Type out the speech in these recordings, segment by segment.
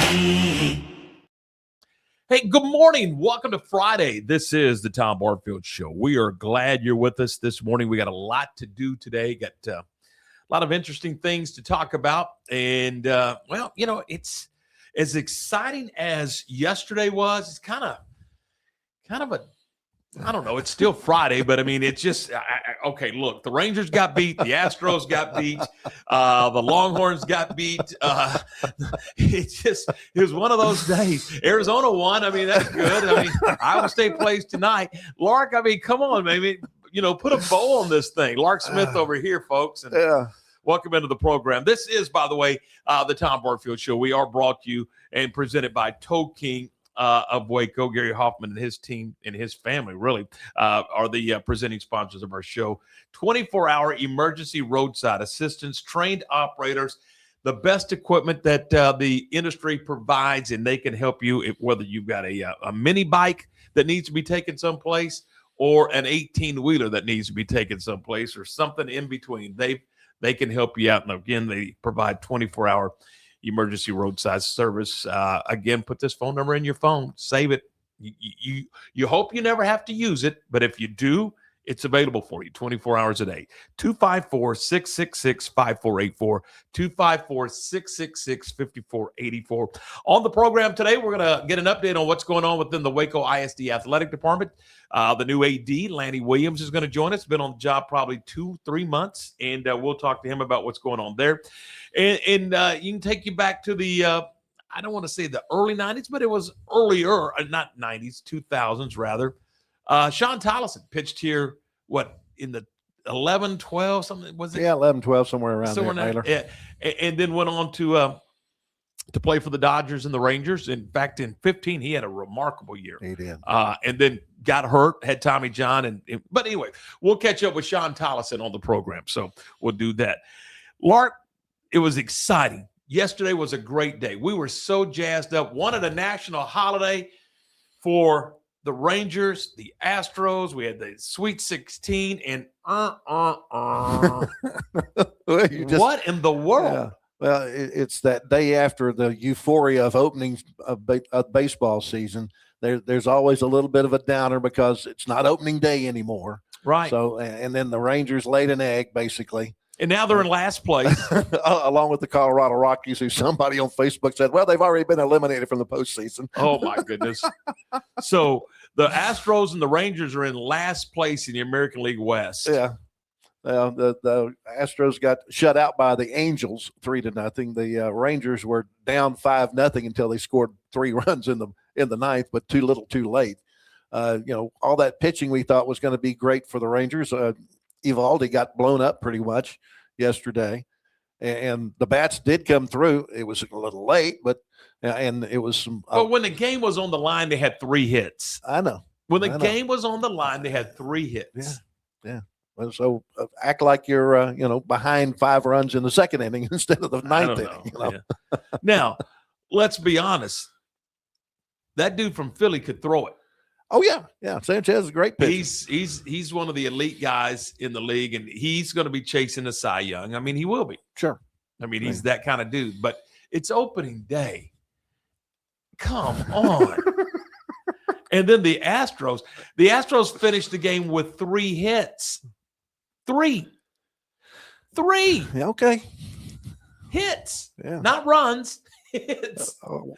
Hey, good morning. Welcome to Friday. This is the Tom Barfield Show. We are glad you're with us this morning. We got a lot to do today. Got a lot of interesting things to talk about. And, well, you know, it's as exciting as yesterday was. It's kind of a, I don't know. It's still Friday, but I mean, it's just, okay, look, the Rangers got beat. The Astros got beat. The Longhorns got beat. It was one of those days. Arizona won. I mean, that's good. I mean, Iowa State plays tonight. Lark, I mean, come on, maybe, you know, put a bow on this thing. Lark Smith over here, folks. And welcome into the program. This is, by the way, the Tom Barfield Show. We are brought to you and presented by Toe King of Waco. Gary Hoffman and his team and his family really are the presenting sponsors of our show. 24-hour emergency roadside assistance, trained operators, the best equipment that the industry provides, and they can help you whether you've got a mini bike that needs to be taken someplace or an 18-wheeler that needs to be taken someplace or something in between. They can help you out. And again, they provide 24-hour emergency roadside service. Again, put this phone number in your phone. Save it. You hope you never have to use it, but if you do, it's available for you 24 hours a day. 254-666-5484. 254-666-5484. On the program today, we're going to get an update on what's going on within the Waco ISD Athletic Department. The new AD, Lanny Williams, is going to join us. Been on the job probably 2-3 months, and we'll talk to him about what's going on there. And you can take you back to the I don't want to say the early 90s, but it was earlier, not 90s, 2000s rather. Shawn Tolleson pitched here, in the 11, 12, something, was it? Yeah, 11, 12, somewhere around there. Yeah. And then went on to play for the Dodgers and the Rangers. In fact, in 15, he had a remarkable year. He did. And then got hurt, had Tommy John. But anyway, we'll catch up with Shawn Tolleson on the program. So we'll do that. Lark, it was exciting. Yesterday was a great day. We were so jazzed up. Wanted a national holiday for the Rangers, the Astros. We had the Sweet 16, and what in the world? Yeah. Well, it's that day after the euphoria of opening of baseball season. There's always a little bit of a downer because it's not opening day anymore. Right. So, and then the Rangers laid an egg, basically. And now they're in last place. Along with the Colorado Rockies, who somebody on Facebook said, well, they've already been eliminated from the postseason. Oh, my goodness. So the Astros and the Rangers are in last place in the American League West. Yeah. The Astros got shut out by the Angels 3-0. The Rangers were down 5-0 until they scored 3 runs in the ninth, but too little, too late. All that pitching we thought was going to be great for the Rangers. Evaldi got blown up pretty much yesterday, and the bats did come through. It was a little late, but and it was some. But when the game was on the line, they had 3 hits. I know. When the game was on the line, they had 3 hits. Yeah. Well, so act like you're behind 5 runs in the second inning instead of the ninth inning. Yeah. Now, let's be honest. That dude from Philly could throw it. Oh yeah. Sanchez is a great pitcher. He's one of the elite guys in the league, and he's going to be chasing the Cy Young. I mean, he will be. Sure. I mean, he's that kind of dude. But it's opening day. Come on. And then the Astros finished the game with 3 hits. 3. Yeah, okay. Hits. Yeah. Not runs. Hits. So,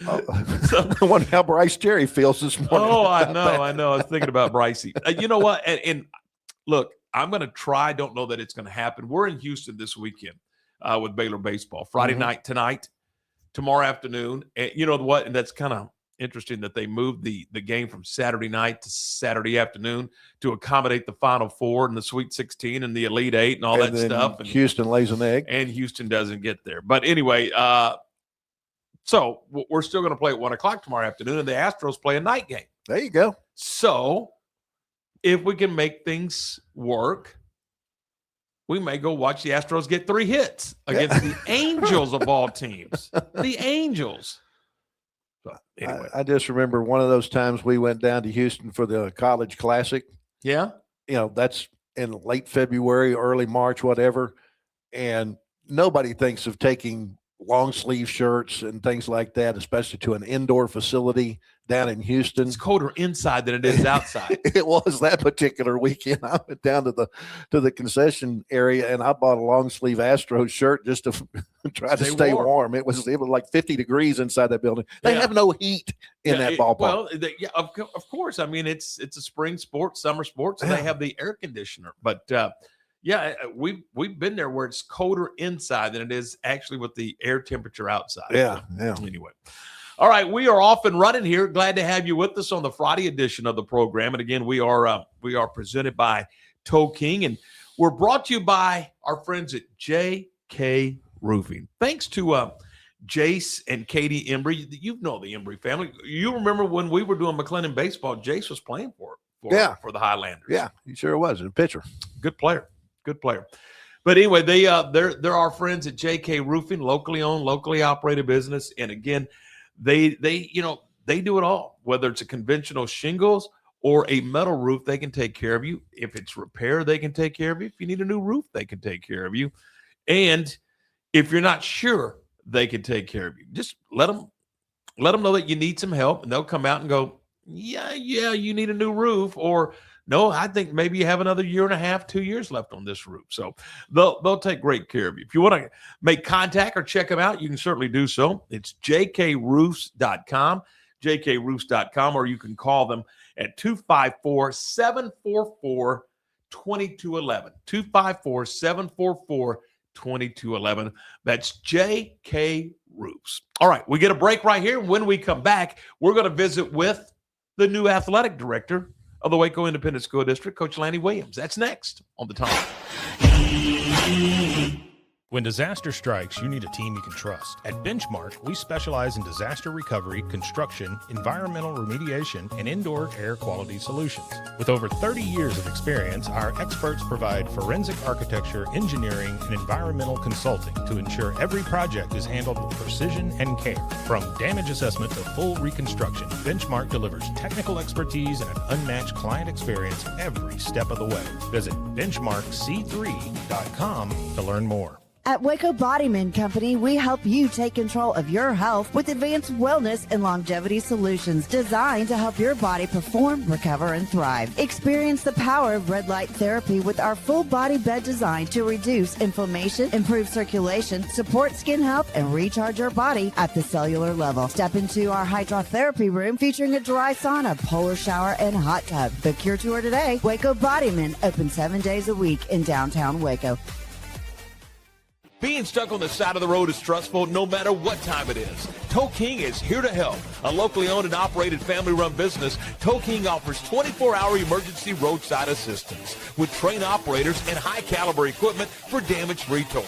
I wonder how Bryce Terry feels this morning. Oh, I know. I was thinking about Brycey. You know what? And look, I'm going to try. Don't know that it's going to happen. We're in Houston this weekend with Baylor baseball. Friday night tonight, tomorrow afternoon. And you know what? And that's kind of interesting that they moved the game from Saturday night to Saturday afternoon to accommodate the Final Four and the Sweet 16 and the Elite Eight and all that stuff. And Houston lays an egg. And Houston doesn't get there. But anyway, so we're still going to play at 1 o'clock tomorrow afternoon, and the Astros play a night game. There you go. So if we can make things work, we may go watch the Astros get 3 hits against the Angels of all teams. The Angels. So, anyway. I just remember one of those times we went down to Houston for the College Classic. Yeah. That's in late February, early March, whatever. And nobody thinks of taking long sleeve shirts and things like that, especially to an indoor facility down in Houston. It's colder inside than it is outside. It was that particular weekend. I went down to the concession area and I bought a long sleeve Astros shirt just to try to stay warm. It was like 50 degrees inside that building. They have no heat in that ballpark. Well, of course. I mean, it's a spring sport, summer sport, so they have the air conditioner. But we've been there where it's colder inside than it is actually with the air temperature outside. Yeah. Anyway. All right, we are off and running here. Glad to have you with us on the Friday edition of the program. And again, we are presented by Toe King, and we're brought to you by our friends at J.K. Roofing. Thanks to Jace and Katie Embry. You know the Embry family. You remember when we were doing McLennan baseball, Jace was playing for the Highlanders. Yeah, he sure was. A pitcher. Good player. But anyway, they're our friends at J.K. Roofing, locally owned, locally operated business. And again, they do it all. Whether it's a conventional shingles or a metal roof, they can take care of you. If it's repair, they can take care of you. If you need a new roof, they can take care of you. And if you're not sure, they can take care of you. Just let them know that you need some help, and they'll come out and go, yeah, you need a new roof, or no, I think maybe you have another year and a half, 2 years left on this roof. So they'll take great care of you. If you want to make contact or check them out, you can certainly do so. It's jkroofs.com, jkroofs.com, or you can call them at 254-744-2211, 254-744-2211. That's J.K. Roofs. All right, we get a break right here. When we come back, we're going to visit with the new athletic director of the Waco Independent School District, Coach Lanny Williams. That's next on the Tom. When disaster strikes, you need a team you can trust. At Benchmark, we specialize in disaster recovery, construction, environmental remediation, and indoor air quality solutions. With over 30 years of experience, our experts provide forensic architecture, engineering, and environmental consulting to ensure every project is handled with precision and care. From damage assessment to full reconstruction, Benchmark delivers technical expertise and an unmatched client experience every step of the way. Visit benchmarkc3.com to learn more. At Waco Bodyman Company, we help you take control of your health with advanced wellness and longevity solutions designed to help your body perform, recover, and thrive. Experience the power of red light therapy with our full body bed design to reduce inflammation, improve circulation, support skin health, and recharge your body at the cellular level. Step into our hydrotherapy room featuring a dry sauna, polar shower, and hot tub. Book your tour today. Waco Bodyman, open 7 days a week in downtown Waco. Being stuck on the side of the road is stressful no matter what time it is. Toe King is here to help. A locally owned and operated family-run business, Toe King offers 24-hour emergency roadside assistance with trained operators and high-caliber equipment for damage-free towing.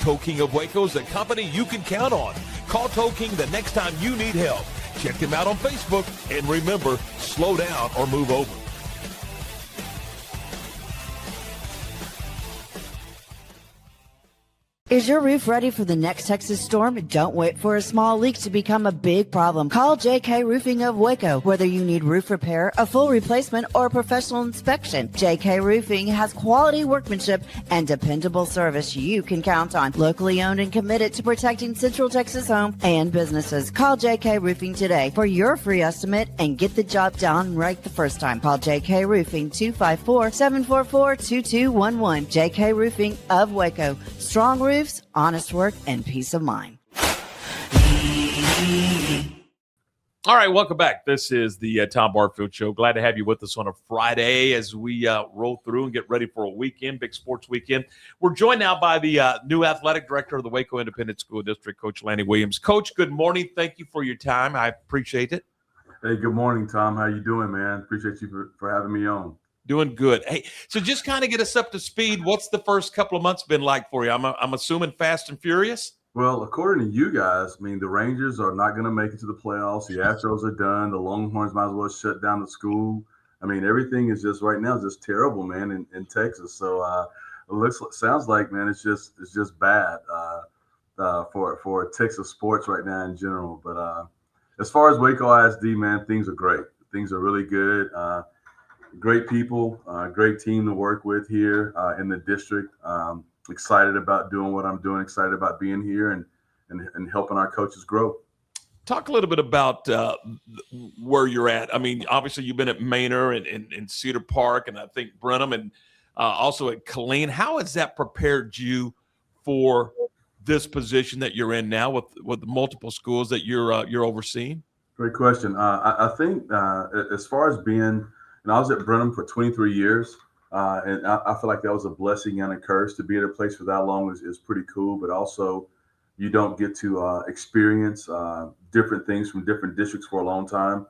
Toe King of Waco is a company you can count on. Call Toe King the next time you need help. Check them out on Facebook, and remember, slow down or move over. Is your roof ready for the next Texas storm? Don't wait for a small leak to become a big problem. Call JK Roofing of Waco. Whether you need roof repair, a full replacement, or a professional inspection, JK Roofing has quality workmanship and dependable service you can count on. Locally owned and committed to protecting Central Texas homes and businesses. Call JK Roofing today for your free estimate and get the job done right the first time. Call JK Roofing 254-744-2211. JK Roofing of Waco. Strong roofs, honest work, and peace of mind. All right, welcome back. This is the Tom Barfield Show. Glad to have you with us on a Friday as we roll through and get ready for a weekend, big sports weekend. We're joined now by the new athletic director of the Waco Independent School District, Coach Lanny Williams. Coach, good morning. Thank you for your time. I appreciate it. Hey, good morning, Tom. How you doing, man? Appreciate you for having me on. Doing good. Hey, so just kind of get us up to speed. What's the first couple of months been like for you? I'm assuming fast and furious? Well, according to you guys, I mean, the Rangers are not going to make it to the playoffs. The Astros are done. The Longhorns might as well shut down the school. I mean, everything is just right now just terrible, man, in Texas. So it sounds like, man, it's just bad for Texas sports right now in general. But as far as Waco ISD, man, things are great. Things are really good. Great people, great team to work with here in the district. Excited about doing what I'm doing, excited about being here and and helping our coaches grow. Talk a little bit about where you're at. I mean, obviously you've been at Manor and Cedar Park, and I think Brenham, and also at Killeen. How has that prepared you for this position that you're in now with the multiple schools that you're overseeing? Great question. I think as far as being, I was at Brenham for 23 years, and I feel like that was a blessing and a curse. To be at a place for that long is pretty cool, but also you don't get to experience different things from different districts for a long time.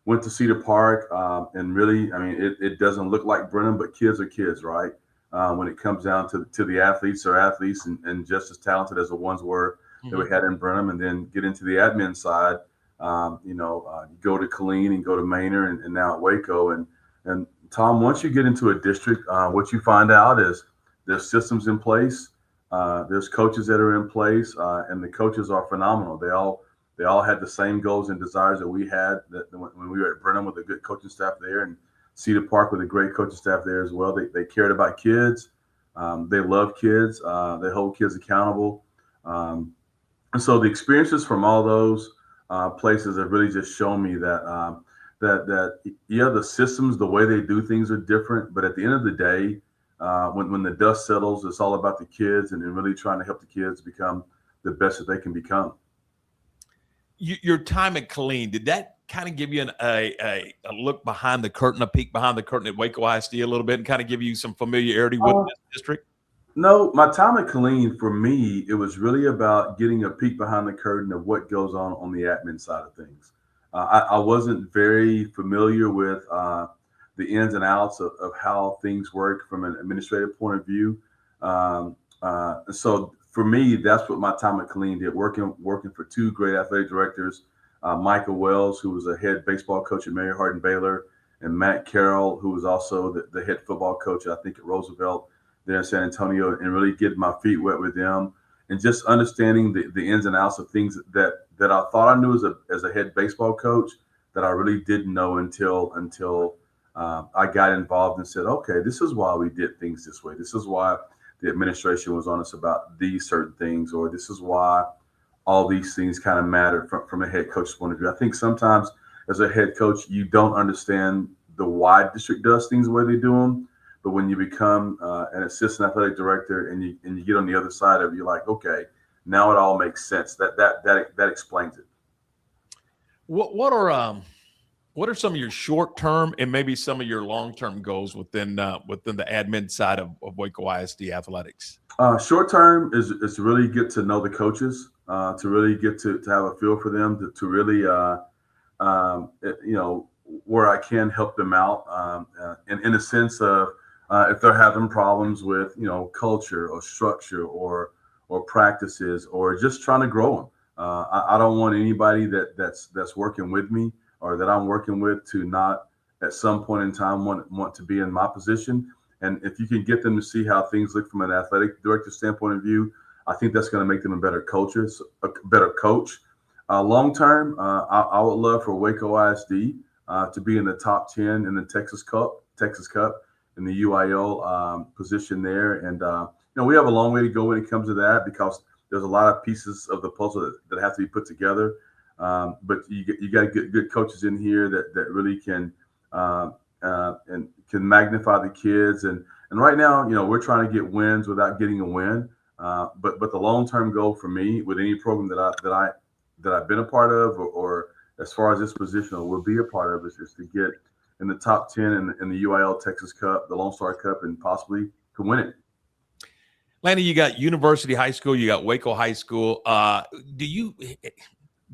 Went to Cedar Park, and really, I mean, it doesn't look like Brenham, but kids are kids, right? When it comes down to the athletes, are athletes and just as talented as the ones were that we had in Brenham, and then get into the admin side. You go to Killeen and go to Manor and now at Waco. And Tom, once you get into a district, what you find out is there's systems in place. There's coaches that are in place, and the coaches are phenomenal. They all had the same goals and desires that we had when we were at Brenham with a good coaching staff there, and Cedar Park with a great coaching staff there as well. They cared about kids. They love kids. They hold kids accountable. And so the experiences from all those places have really just shown me that the systems, the way they do things are different, but at the end of the day, when the dust settles, it's all about the kids and really trying to help the kids become the best that they can become. Your time at Killeen, did that kind of give you a look behind the curtain, a peek behind the curtain at Waco ISD a little bit, and kind of give you some familiarity with this district? No, my time at Killeen, for me, it was really about getting a peek behind the curtain of what goes on the admin side of things. I wasn't very familiar with the ins and outs of how things work from an administrative point of view. So for me, that's what my time at Killeen did, working for two great athletic directors, Michael Wells, who was a head baseball coach at Mary Hardin Baylor, and Matt Carroll, who was also the head football coach, I think, at Roosevelt there in San Antonio, and really getting my feet wet with them and just understanding the ins and outs of things that I thought I knew as a head baseball coach that I really didn't know until I got involved and said, okay, this is why we did things this way. This is why the administration was on us about these certain things, or this is why all these things kind of matter from a head coach's point of view. I think sometimes as a head coach, you don't understand the why district does things the way they do them. But when you become an assistant athletic director and you get on the other side of it, you're like, okay, now it all makes sense. That explains it. What are some of your short-term and maybe some of your long-term goals within the admin side of Waco ISD athletics? Short-term is to really get to know the coaches, to really get to have a feel for them, to really, where I can help them out in a sense of if they're having problems with, culture or structure or practices or just trying to grow them. I don't want anybody that's working with me or that I'm working with to not at some point in time want to be in my position. And if you can get them to see how things look from an athletic director standpoint of view, I think that's going to make them a better better coach. Long term, I would love for Waco ISD to be in the top 10 in the Texas Cup, in the UIL position there. And, we have a long way to go when it comes to that because there's a lot of pieces of the puzzle that have to be put together. But you got good coaches in here that really can and can magnify the kids. And right now, we're trying to get wins without getting a win. But the long-term goal for me with any program that I've been a part of or as far as this position or will be a part of is to get in the top 10 in the UIL Texas Cup, the Lone Star Cup, and possibly to win it. Lanny, you got University High School, you got Waco High School. Do you,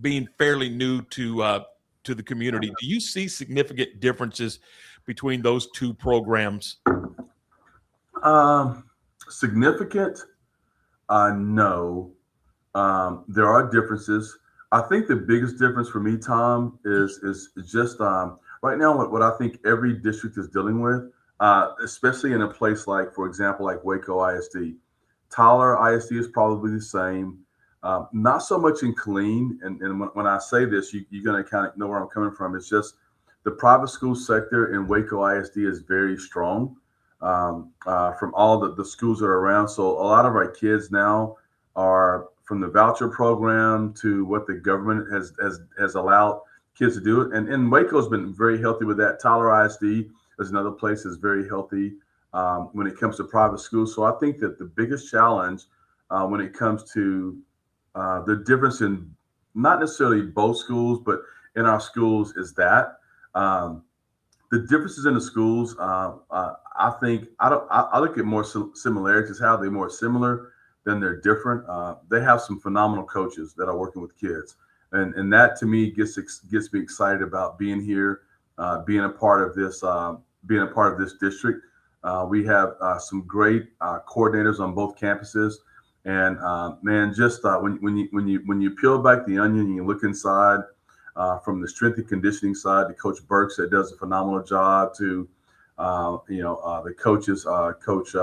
being fairly new to the community, do you see significant differences between those two programs? Significant? No. There are differences. I think the biggest difference for me, Tom, is just right now what I think every district is dealing with, especially in a place like, for example, like Waco ISD. Tyler ISD is probably the same. Not so much in Killeen. And when I say this, you're going to kind of know where I'm coming from. It's just the private school sector in Waco ISD is very strong from all the schools that are around. So a lot of our kids now are from the voucher program to what the government has allowed kids to do it. And Waco's been very healthy with that. Tyler ISD is another place that's very healthy when it comes to private schools. So I think that the biggest challenge when it comes to the difference in not necessarily both schools, but in our schools is that the differences in the schools. I think I look at more similarities. How they're more similar than they're different. They have some phenomenal coaches that are working with kids, and that to me gets me excited about being here, being a part of this district. We have some great coordinators on both campuses. And man, just when you peel back the onion and you look inside, from the strength and conditioning side to Coach Burks that does a phenomenal job to the coaches, Coach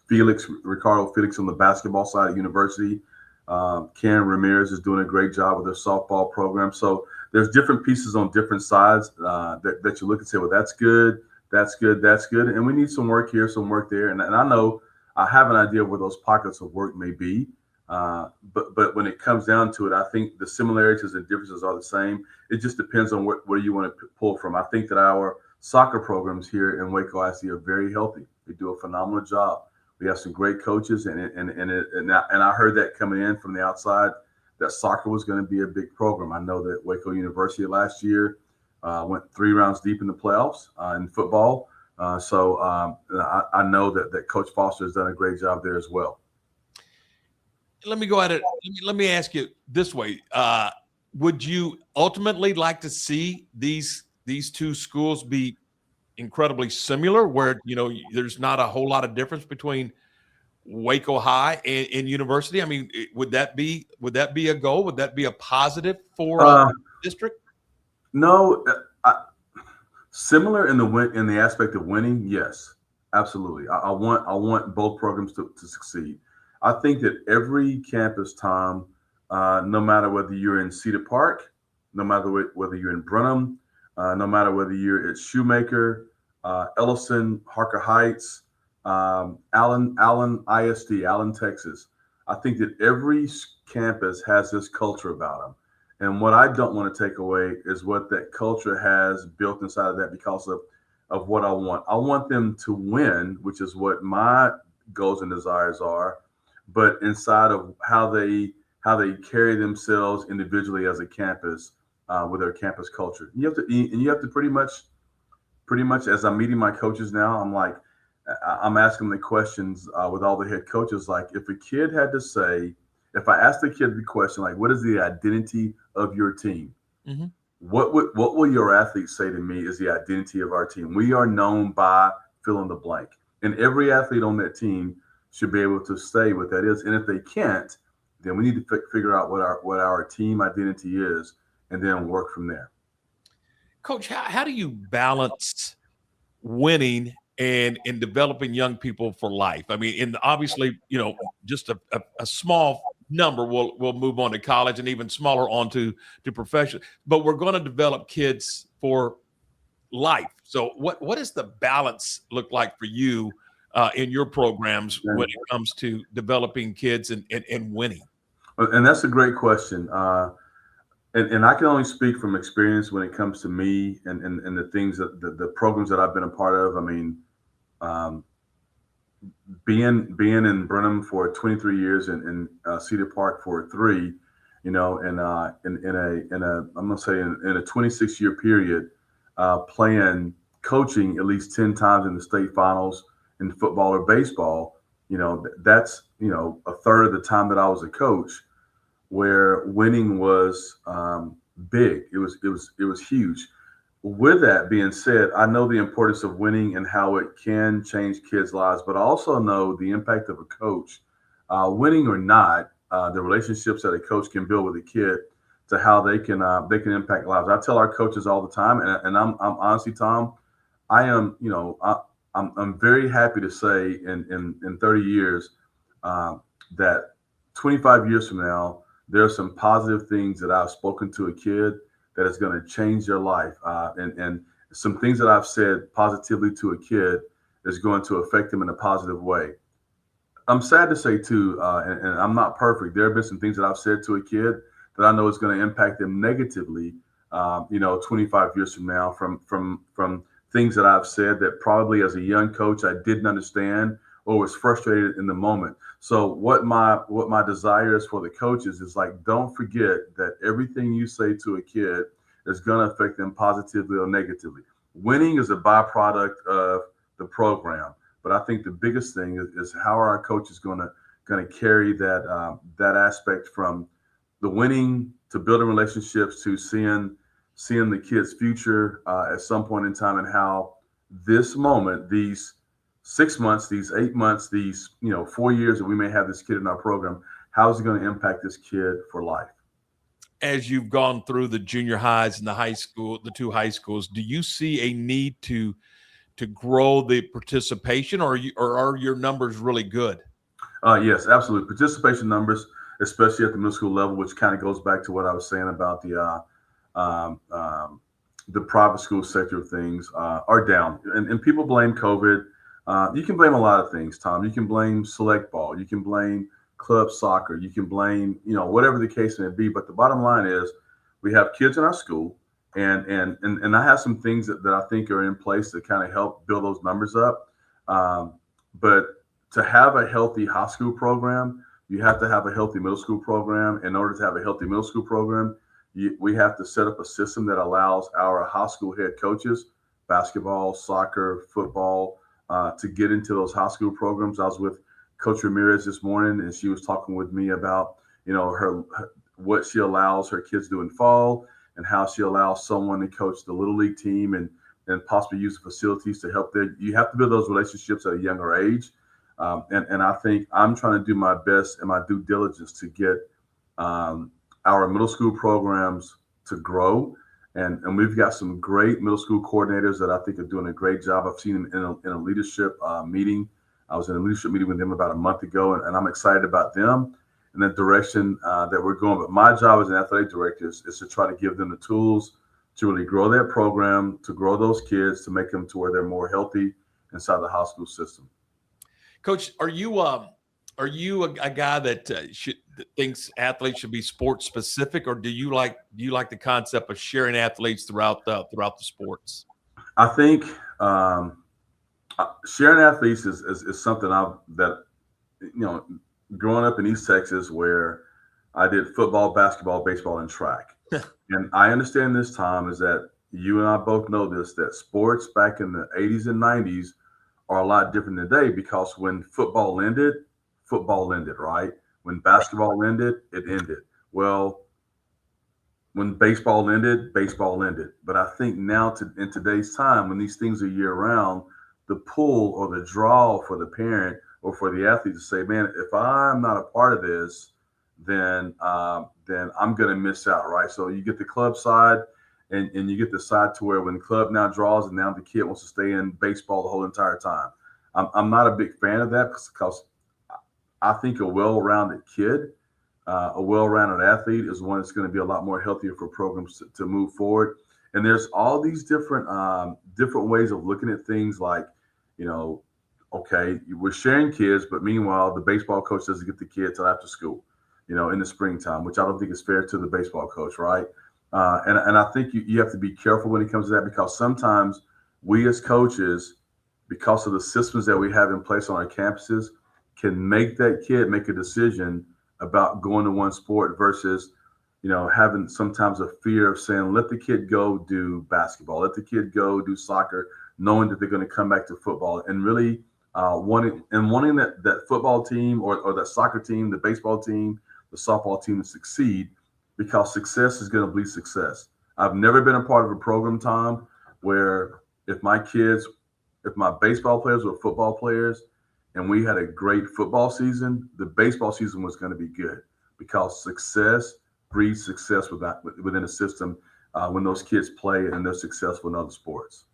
Ricardo Felix on the basketball side at University. Karen Ramirez is doing a great job with their softball program. So there's different pieces on different sides that you look and say, well, that's good, and we need some work here, some work there, and I know. I have an idea where those pockets of work may be, but when it comes down to it, I think the similarities and differences are the same. It just depends on where you want to pull from. I think that our soccer programs here in Waco IC are very healthy. They do a phenomenal job. We have some great coaches, and I heard that coming in from the outside that soccer was going to be a big program. I know that Waco University last year went 3 rounds deep in the playoffs in football. So I know that Coach Foster has done a great job there as well. Let me go at it. Let me ask you this way. Would you ultimately like to see these two schools be incredibly similar where, there's not a whole lot of difference between Waco High and University? I mean, would that be a goal? Would that be a positive for the district? No, similar in the aspect of winning, yes, absolutely. I want both programs to succeed. I think that every campus, Tom, no matter whether you're in Cedar Park, no matter whether you're in Brenham, no matter whether you're at Shoemaker, Ellison, Harker Heights, Allen ISD, Allen, Texas, I think that every campus has this culture about them. And what I don't want to take away is what that culture has built inside of that because of what I want. I want them to win, which is what my goals and desires are, but inside of how they carry themselves individually as a campus with their campus culture. You have to pretty much as I'm meeting my coaches now, I'm asking the questions with all the head coaches. Like if a kid had to say, if I asked the kid the question, like, what is the identity of your team? Mm-hmm. What will your athletes say to me is the identity of our team? We are known by fill in the blank. And every athlete on that team should be able to say what that is. And if they can't, then we need to figure out what our team identity is and then work from there. Coach, how do you balance winning and in developing young people for life? I mean, obviously, just a small number will move on to college and even smaller on to professional, but we're going to develop kids for life. So what does the balance look like for you in your programs when it comes to developing kids and winning? And that's a great question. And I can only speak from experience when it comes to me and the things that the programs that I've been a part of. I mean, being in Brenham for 23 years and Cedar Park for 3, and in a I'm gonna say in a 26-year period, coaching at least 10 times in the state finals in football or baseball. That's a third of the time that I was a coach, where winning was big. It was huge. With that being said, I know the importance of winning and how it can change kids' lives, but I also know the impact of a coach, winning or not, the relationships that a coach can build with a kid to how they can impact lives. I tell our coaches all the time, and I'm honestly, Tom, I'm very happy to say in 30 years that 25 years from now, there are some positive things that I've spoken to a kid that is going to change their life. And some things that I've said positively to a kid is going to affect them in a positive way. I'm sad to say too, and I'm not perfect. There have been some things that I've said to a kid that I know is going to impact them negatively. 25 years from now, from things that I've said that probably as a young coach I didn't understand or was frustrated in the moment. So what my desire is for the coaches is like, don't forget that everything you say to a kid is going to affect them positively or negatively. Winning is a byproduct of the program. But I think the biggest thing is how are our coaches going to carry that aspect from the winning to building relationships to seeing the kids' future at some point in time, and how this moment, these 6 months, these 8 months, these 4 years that we may have this kid in our program, how is it going to impact this kid for life? As you've gone through the junior highs and the two high schools, do you see a need to grow the participation, or are your numbers really good? Yes, absolutely. Participation numbers, especially at the middle school level, which kind of goes back to what I was saying about um, um, the private school sector of things, are down. And people blame COVID. You can blame a lot of things, Tom. You can blame select ball. You can blame club soccer. You can blame, whatever the case may be. But the bottom line is we have kids in our school. And I have some things that I think are in place to kind of help build those numbers up. But to have a healthy high school program, you have to have a healthy middle school program. In order to have a healthy middle school program, we have to set up a system that allows our high school head coaches, basketball, soccer, football, to get into those high school programs. I was with Coach Ramirez this morning, and she was talking with me about, her what she allows her kids to do in fall, and how she allows someone to coach the little league team and possibly use the facilities to help them. You have to build those relationships at a younger age. And I think I'm trying to do my best and my due diligence to get our middle school programs to grow. And we've got some great middle school coordinators that I think are doing a great job. I've seen them in a leadership meeting. I was in a leadership meeting with them about a month ago, and I'm excited about them and the direction that we're going. But my job as an athletic director is to try to give them the tools to really grow that program, to grow those kids, to make them to where they're more healthy inside the high school system. Coach, are you a guy that that thinks athletes should be sports specific, or do you like the concept of sharing athletes throughout the sports? I think sharing athletes is something growing up in East Texas, where I did football, basketball, baseball, and track. And I understand this, Tom, is that you and I both know this, that sports back in the 80s and 90s are a lot different today, because when football ended, right? When basketball ended, it ended. Well, when baseball ended. But I think now in today's time, when these things are year round, the pull or the draw for the parent or for the athlete to say, man, if I'm not a part of this, then I'm going to miss out, right? So you get the club side, and you get the side to where when the club now draws and now the kid wants to stay in baseball the whole entire time. I'm not a big fan of that, because I think a well-rounded kid, a well-rounded athlete is one that's going to be a lot more healthier for programs to move forward. And there's all these different ways of looking at things, like, okay, we're sharing kids, but meanwhile, the baseball coach doesn't get the kid till after school, in the springtime, which I don't think is fair to the baseball coach, right? And I think you have to be careful when it comes to that, because sometimes we as coaches, because of the systems that we have in place on our campuses, can make that kid make a decision about going to one sport versus, having sometimes a fear of saying, let the kid go do basketball, let the kid go do soccer, knowing that they're going to come back to football, and really wanting that football team or that soccer team, the baseball team, the softball team to succeed, because success is going to bleed success. I've never been a part of a program, Tom, where if my baseball players were football players and we had a great football season, the baseball season was going to be good, because success breeds success within a system when those kids play and they're successful in other sports.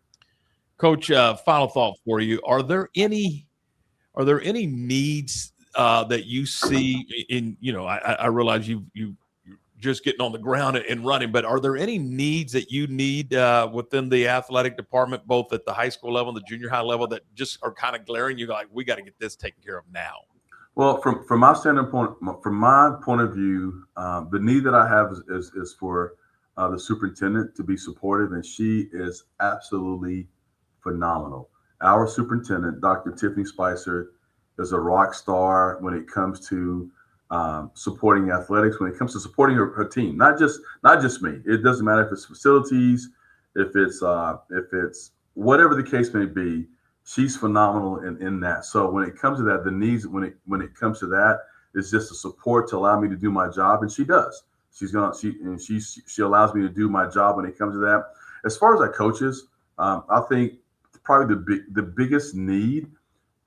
Coach, final thought for you. Are there any needs that you see in, I realize you just getting on the ground and running, but are there any needs that you need within the athletic department, both at the high school level and the junior high level, that just are kind of glaring? You like, we got to get this taken care of now? Well, from my standpoint, from my point of view, the need that I have is for the superintendent to be supportive, and she is absolutely phenomenal. Our superintendent, Dr. Tiffany Spicer, is a rock star when it comes to supporting athletics, when it comes to supporting her team, not just me. It doesn't matter if it's facilities, if it's whatever the case may be. She's phenomenal in that. So when it comes to that, the needs when it comes to that, it's just a support to allow me to do my job, and she does. She allows me to do my job when it comes to that. As far as our coaches, I think probably the biggest need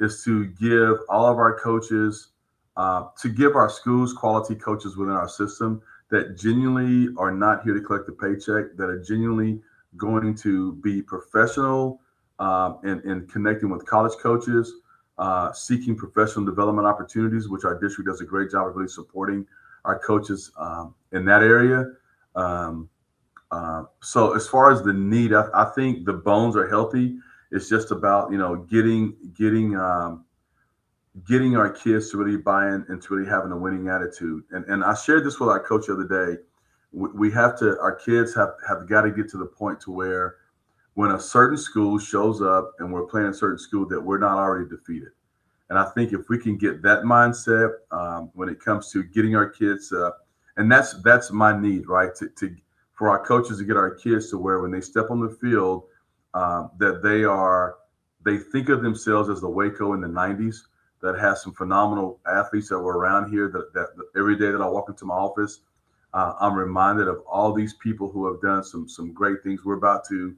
is to give all of our coaches, to give our schools quality coaches within our system that genuinely are not here to collect a paycheck, that are genuinely going to be professional and connecting with college coaches, seeking professional development opportunities, which our district does a great job of really supporting our coaches in that area. So as far as the need, I think the bones are healthy. It's just about, getting our kids to really buy in and to really having a winning attitude. And I shared this with our coach the other day. Our kids have got to get to the point to where when a certain school shows up and we're playing a certain school, that we're not already defeated. And I think if we can get that mindset when it comes to getting our kids, and that's my need, right? For our coaches to get our kids to where when they step on the field, that they think of themselves as the Waco in the 90s that has some phenomenal athletes that were around here that every day that I walk into my office, I'm reminded of all these people who have done some great things. We're about to,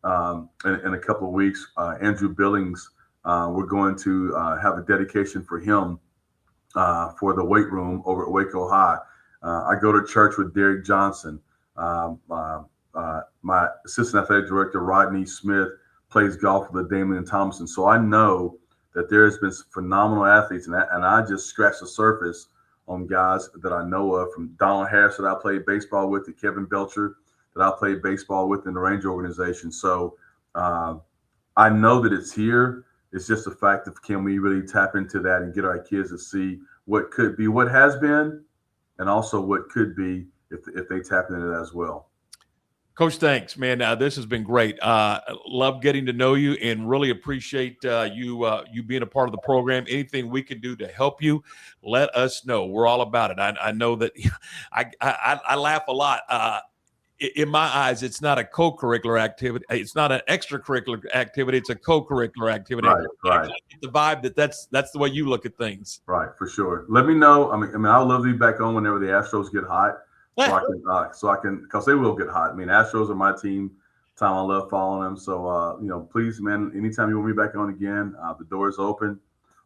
in a couple of weeks, Andrew Billings, we're going to have a dedication for him for the weight room over at Waco High. I go to church with Derek Johnson. My assistant athletic director, Rodney Smith, plays golf with Damian Thompson. So I know that there has been some phenomenal athletes, and I just scratched the surface on guys that I know of, from Donald Harris that I played baseball with to Kevin Belcher that I played baseball with in the Ranger organization. So I know that it's here. It's just a fact of, can we really tap into that and get our kids to see what could be, what has been, and also what could be if they tap into that as well. Coach, thanks, man. This has been great. Love getting to know you, and really appreciate you being a part of the program. Anything we can do to help you, let us know. We're all about it. I know that I laugh a lot. In my eyes, it's not a co-curricular activity. It's not an extracurricular activity. It's a co-curricular activity. Right. I get the vibe that's the way you look at things. Right, for sure. Let me know. I mean, I'd love to be back on whenever the Astros get hot. So I can, because they will get hot. I mean, Astros are my team. I love following them. So, please, man, anytime you want me back on again, the door is open.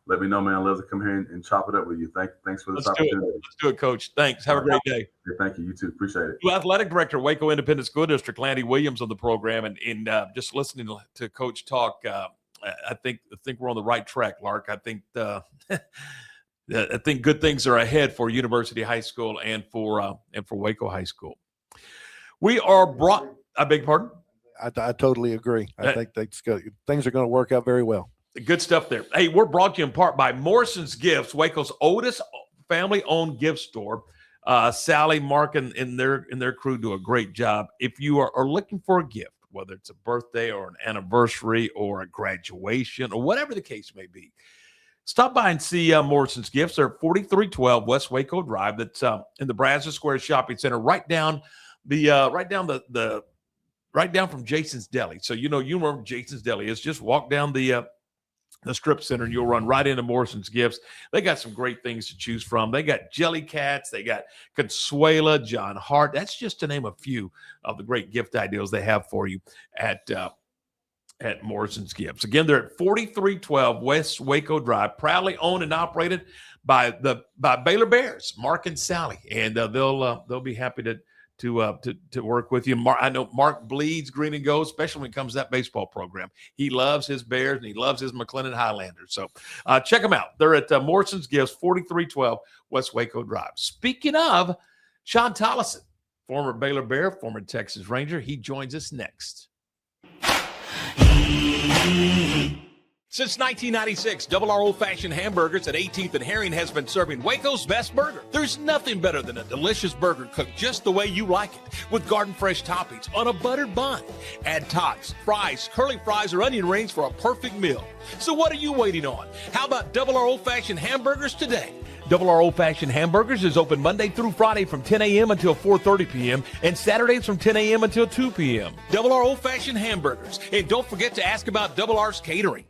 Let me know, man. I'd love to come here and chop it up with you. Thanks for this opportunity. Let's do it, Coach. Thanks. Have a great day. Yeah, thank you. You too. Appreciate it. Athletic Director, Waco Independent School District, Lanny Williams on the program, and just listening to Coach talk, I think we're on the right track, Lark. I think I think good things are ahead for University High School and for Waco High School. We are brought. I beg your pardon? I totally agree. I think things are going to work out very well. Good stuff there. Hey, we're brought to you in part by Morrison's Gifts, Waco's oldest family-owned gift store. Sally, Mark, and their crew do a great job. If you are looking for a gift, whether it's a birthday or an anniversary or a graduation or whatever the case may be, stop by and see Morrison's Gifts. They're at 4312 West Waco Drive. That's in the Brazos Square Shopping Center, right down from Jason's Deli. So you remember Jason's Deli is. Just walk down the strip center and you'll run right into Morrison's Gifts. They got some great things to choose from. They got Jelly Cats, they got Consuela, John Hart. That's just to name a few of the great gift ideas they have for you at Morrison's Gifts. Again, they're at 4312 West Waco Drive, proudly owned and operated by Baylor Bears, Mark and Sally, and they'll be happy to work with you. I know Mark bleeds green and gold, especially when it comes to that baseball program. He loves his Bears and he loves his McLennan Highlanders. So check them out. They're at Morrison's Gifts, 4312 West Waco Drive. Speaking of Shawn Tolleson, former Baylor Bear, former Texas Ranger, he joins us next. Since 1996, Double R Old Fashioned Hamburgers at 18th and Herring has been serving Waco's best burger. There's nothing better than a delicious burger cooked just the way you like it, with garden fresh toppings on a buttered bun. Add tots, fries, curly fries, or onion rings for a perfect meal. So what are you waiting on? How about Double R Old Fashioned Hamburgers today? Double R Old Fashioned Hamburgers is open Monday through Friday from 10 a.m. until 4:30 p.m. and Saturdays from 10 a.m. until 2 p.m. Double R Old Fashioned Hamburgers. And don't forget to ask about Double R's catering.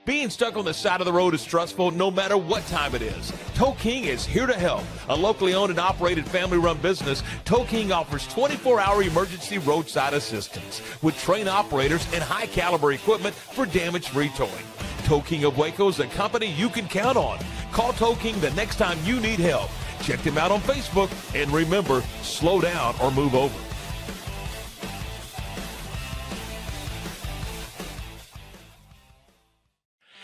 Being stuck on the side of the road is stressful no matter what time it is. Tow King is here to help. A locally owned and operated family-run business, Tow King offers 24-hour emergency roadside assistance with trained operators and high-caliber equipment for damage-free towing. Tow King of Waco is a company you can count on. Call Tow King the next time you need help. Check them out on Facebook, and remember, slow down or move over.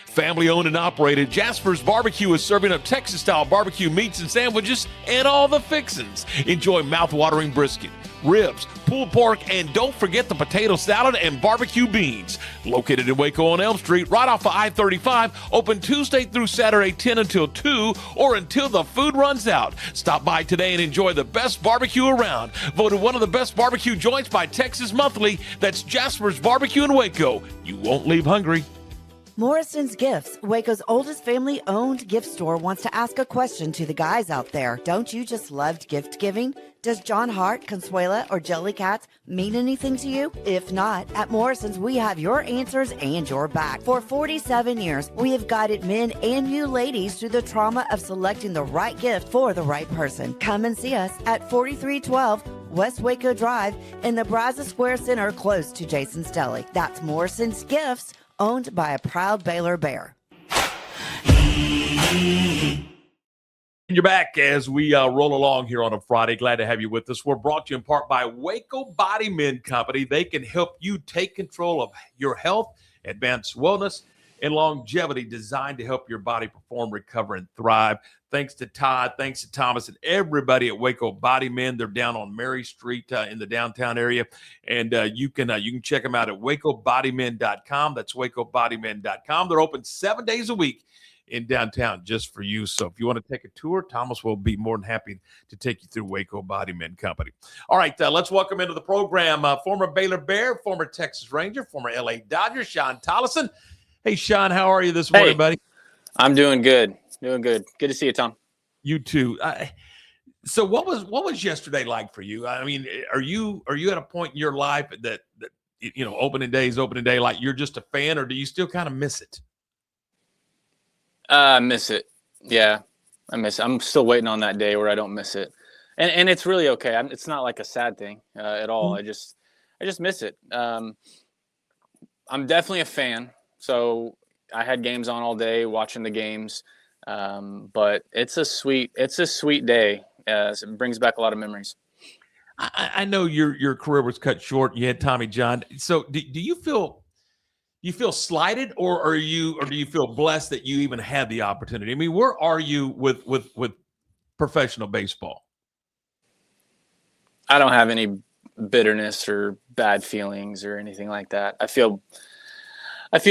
Family owned and operated, Jasper's Barbecue is serving up Texas-style barbecue meats and sandwiches and all the fixins. Enjoy mouth-watering brisket, ribs, pulled pork, and don't forget the potato salad and barbecue beans. Located in Waco on Elm Street, right off of I-35, open Tuesday through Saturday 10 until 2 or until the food runs out. Stop by today and enjoy the best barbecue around. Voted one of the best barbecue joints by Texas Monthly. That's Jasper's Barbecue in Waco. You won't leave hungry. Morrison's Gifts, Waco's oldest family-owned gift store, wants to ask a question to the guys out there. Don't you just love gift giving? Does John Hart, Consuela, or Jellycats mean anything to you? If not, at Morrison's, we have your answers and your back. For 47 years, we have guided men and you ladies through the trauma of selecting the right gift for the right person. Come and see us at 4312 West Waco Drive in the Brazos Square Center, close to Jason's Deli. That's Morrison's Gifts, owned by a proud Baylor Bear. You're back as we roll along here on a Friday. Glad to have you with us. We're brought to you in part by Waco Body Men Company. They can help you take control of your health, advanced wellness, and longevity, designed to help your body perform, recover, and thrive. Thanks to Todd, thanks to Thomas, and everybody at Waco Body Men. They're down on Mary Street in the downtown area, and you can check them out at wacobodymen.com. That's wacobodymen.com. They're open 7 days a week in downtown just for you. So if you want to take a tour, Thomas will be more than happy to take you through Waco Body Men Company. All right, let's welcome into the program former Baylor Bear, former Texas Ranger, former LA Dodger, Shawn Tolleson. Hey, Shawn, how are you this morning, buddy? I'm doing good. Doing good. Good to see you, Tom. You too. So what was yesterday like for you? I mean, are you at a point in your life that opening day, like you're just a fan, or do you still kind of miss it? I miss it. Yeah, I miss it. I'm still waiting on that day where I don't miss it, and it's really okay. It's not like a sad thing at all. I just miss it. I'm definitely a fan. So I had games on all day, watching the games. But it's a sweet day. It brings back a lot of memories. I know your career was cut short. You had Tommy John. So do you feel slighted, or do you feel blessed that you even had the opportunity? I mean, where are you with professional baseball? I don't have any bitterness or bad feelings or anything like that. I feel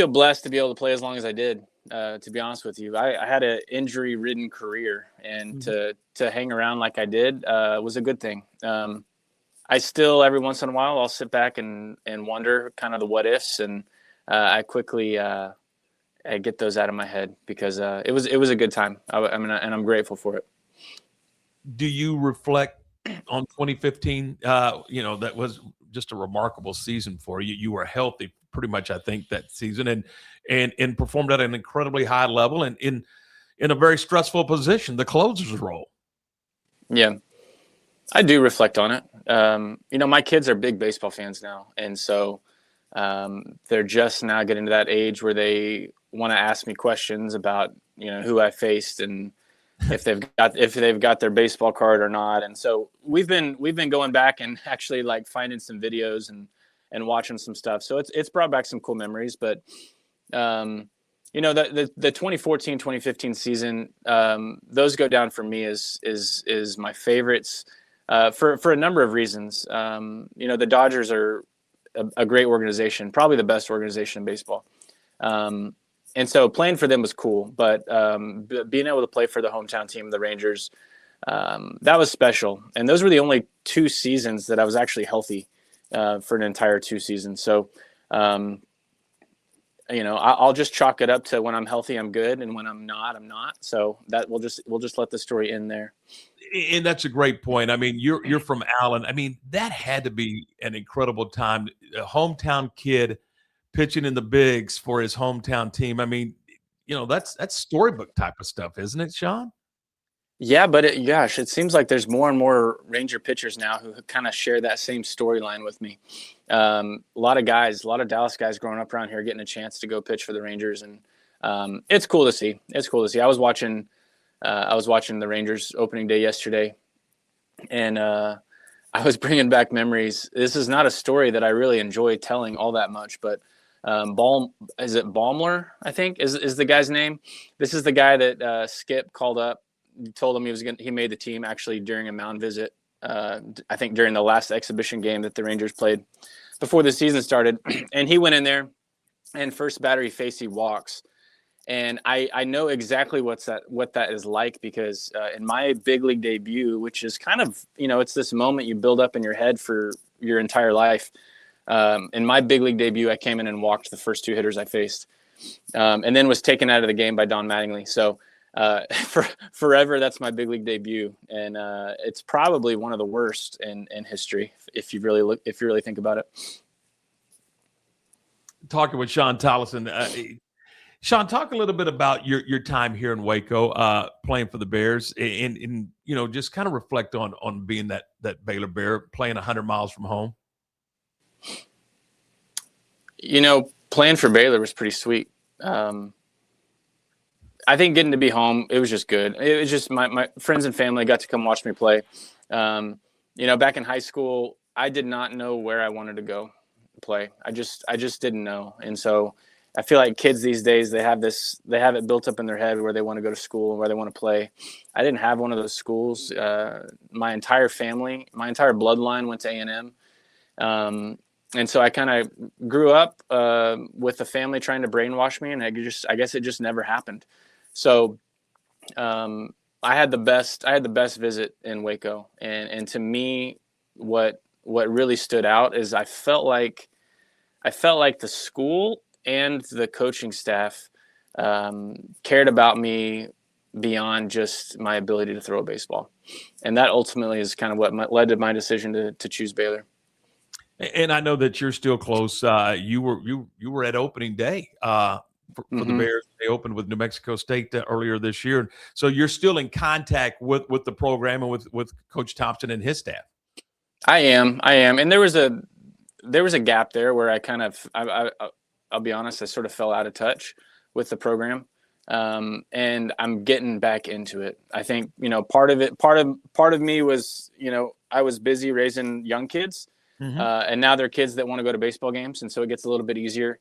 blessed to be able to play as long as I did. To be honest with you, I had an injury-ridden career, and to hang around like I did was a good thing. I still, every once in a while, I'll sit back and wonder kind of the what ifs, and I quickly I get those out of my head because it was a good time. And I'm grateful for it. Do you reflect on 2015? That was just a remarkable season for you. You were healthy pretty much, I think, that season, and performed at an incredibly high level and in a very stressful position, the closer's role. Yeah, I do reflect on it. My kids are big baseball fans now, and so they're just now getting to that age where they want to ask me questions about who I faced and if they've got their baseball card or not. And so we've been going back and actually like finding some videos and watching some stuff. So it's brought back some cool memories. But the 2014, 2015 season, those go down for me is my favorites for a number of reasons. The Dodgers are a great organization, probably the best organization in baseball. so playing for them was cool, but being able to play for the hometown team, the Rangers, that was special. And those were the only 2 seasons that I was actually healthy for an entire 2 seasons. So, I'll just chalk it up to when I'm healthy, I'm good, and when I'm not, I'm not. So that we'll just let the story end there. And that's a great point. I mean, you're from Allen. I mean, that had to be an incredible time. A hometown kid pitching in the bigs for his hometown team. I mean, that's storybook type of stuff, isn't it, Shawn? Yeah, but it seems like there's more and more Ranger pitchers now who kind of share that same storyline with me. A lot of Dallas guys growing up around here getting a chance to go pitch for the Rangers, and it's cool to see. I was watching the Rangers opening day yesterday, and I was bringing back memories. This is not a story that I really enjoy telling all that much, but Baumler, I think is the guy's name. This is the guy that Skip called up. Told him he made the team actually during a mound visit. I think during the last exhibition game that the Rangers played before the season started, and he went in there and first batter he faced, he walks. And I know exactly what that is like, because in my big league debut, which is kind of, it's this moment you build up in your head for your entire life. In my big league debut, I came in and walked the first 2 hitters I faced, and then was taken out of the game by Don Mattingly. So for forever, that's my big league debut, and it's probably one of the worst in history if you really think about it. Talking with Shawn Tolleson. Shawn, talk a little bit about your time here in Waco, playing for the Bears, and just kind of reflect on being that Baylor Bear, playing 100 miles from home. Playing for Baylor was pretty sweet. I think getting to be home, it was just good. It was just my friends and family got to come watch me play. Back in high school, I did not know where I wanted to go play. I just didn't know. And so I feel like kids these days, they have it built up in their head where they want to go to school and where they want to play. I didn't have one of those schools. My entire family, my entire bloodline went to A&M. And so I kind of grew up with the family trying to brainwash me, and I guess it just never happened. So I had the best visit in Waco, and to me, what really stood out is I felt like the school and the coaching staff cared about me beyond just my ability to throw a baseball, and that ultimately is kind of what led to my decision to choose Baylor. And I know that you're still close. You were at opening day for the Bears. They opened with New Mexico State earlier this year. So you're still in contact with the program and with Coach Thompson and his staff. I am. And there was a gap there where I'll be honest, I sort of fell out of touch with the program. And I'm getting back into it. I think, part of me was, I was busy raising young kids. And now they're kids that want to go to baseball games. And so it gets a little bit easier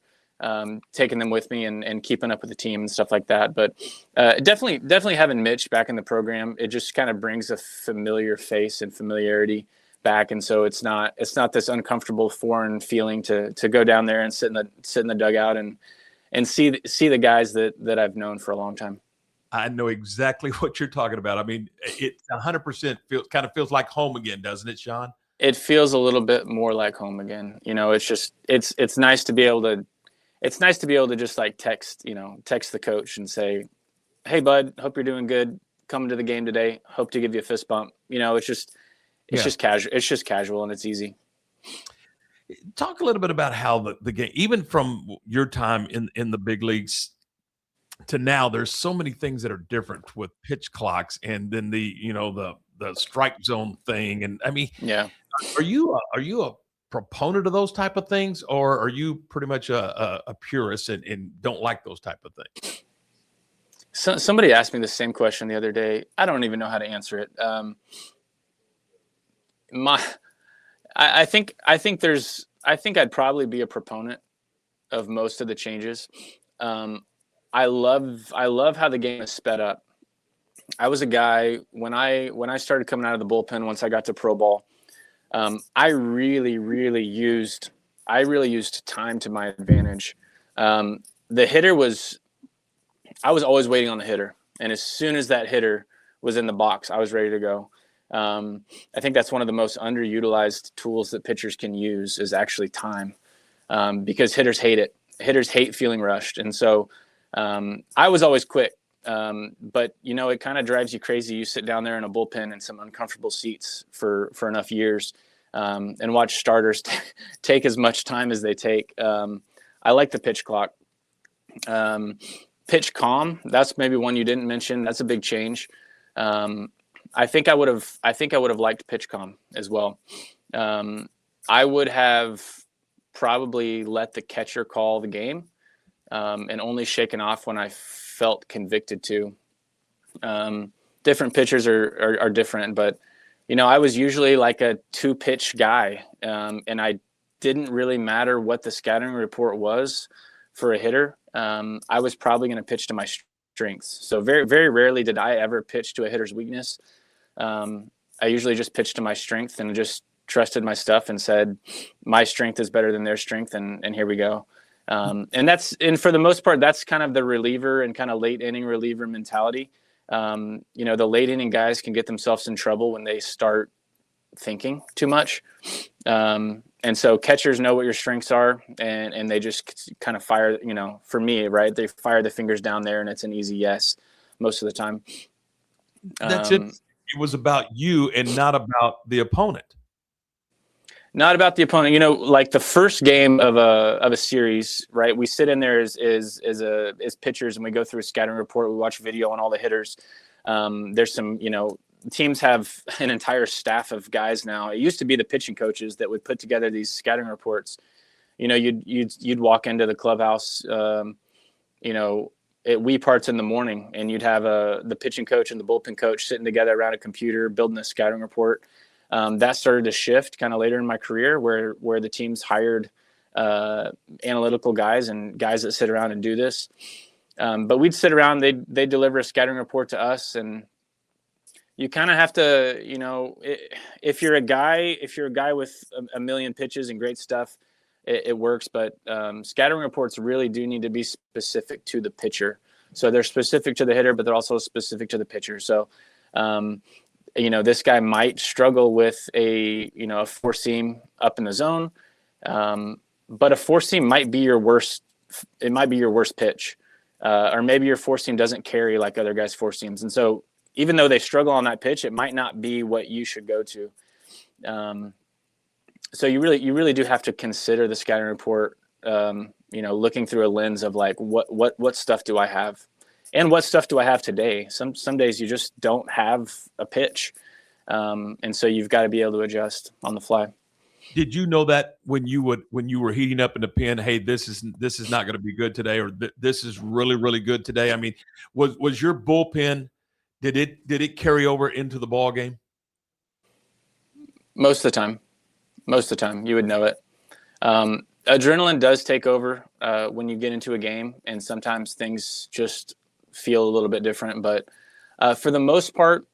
taking them with me and keeping up with the team and stuff like that. But definitely having Mitch back in the program, it just kind of brings a familiar face and familiarity back. And so it's not this uncomfortable foreign feeling to go down there and sit in the dugout and see the guys that I've known for a long time. I know exactly what you're talking about. I mean, it 100% feels like home again, doesn't it, Shawn? It feels a little bit more like home again. It's nice to be able to just like text the coach and say, "Hey bud, hope you're doing good. Coming to the game today. Hope to give you a fist bump." It's just casual. It's just casual and it's easy. Talk a little bit about how the game, even from your time in the big leagues to now, there's so many things that are different with pitch clocks and then the strike zone thing. And I mean, yeah. Are you a proponent of those type of things, or are you pretty much a purist and don't like those type of things? Somebody asked me the same question the other day. I don't even know how to answer it. I think I'd probably be a proponent of most of the changes. I love how the game is sped up. I was a guy when I started coming out of the bullpen, once I got to pro ball, I really used time to my advantage. The hitter was I was always waiting on the hitter. And as soon as that hitter was in the box, I was ready to go. I think that's one of the most underutilized tools that pitchers can use is actually time, because hitters hate it. Hitters hate feeling rushed. And so I was always quick. But it kind of drives you crazy. You sit down there in a bullpen in some uncomfortable seats for enough years, and watch starters take as much time as they take. I like the pitch clock. Pitch calm. That's maybe one you didn't mention. That's a big change. I think I would have liked pitch calm as well. I would have probably let the catcher call the game, and only shaken off when I felt convicted to. Different pitchers are different, but I was usually like a 2-pitch guy, and I didn't really matter what the scouting report was for a hitter. I was probably going to pitch to my strengths. So very, very rarely did I ever pitch to a hitter's weakness. I usually just pitched to my strength and just trusted my stuff and said, my strength is better than their strength. And here we go. And for the most part, that's kind of the reliever and kind of late inning reliever mentality. The late inning guys can get themselves in trouble when they start thinking too much. And so catchers know what your strengths are, and they just kind of fire, for me, right? They fire the fingers down there and it's an easy yes most of the time. That's it. It was about you and not about the opponent. Not about the opponent. Like the first game of a series, right? We sit in there as pitchers and we go through a scouting report. We watch video on all the hitters. There's some, teams have an entire staff of guys now. It used to be the pitching coaches that would put together these scouting reports. You'd walk into the clubhouse, at wee parts in the morning, and you'd have the pitching coach and the bullpen coach sitting together around a computer building a scouting report. That started to shift kind of later in my career where the teams hired analytical guys and guys that sit around and do this. But we'd sit around, they'd deliver a scouting report to us, and you kind of have to, if you're a guy with a million pitches and great stuff, it works. But scattering reports really do need to be specific to the pitcher. So they're specific to the hitter, but they're also specific to the pitcher. So, this guy might struggle with a 4-seam up in the zone, but a 4-seam might be your worst. It might be your worst pitch, or maybe your 4-seam doesn't carry like other guys' 4-seams, and so even though they struggle on that pitch, it might not be what you should go to. So you really do have to consider the scouting report, looking through a lens of like, what stuff do I have, and what stuff do I have today? Some days you just don't have a pitch. And so you've got to be able to adjust on the fly. Did you know that when you were heating up in the pen, hey, this is not going to be good today, or this is really, really good today? I mean, was your bullpen, did it carry over into the ball game? Most of the time you would know it. Adrenaline does take over when you get into a game, and sometimes things just feel a little bit different. But for the most part,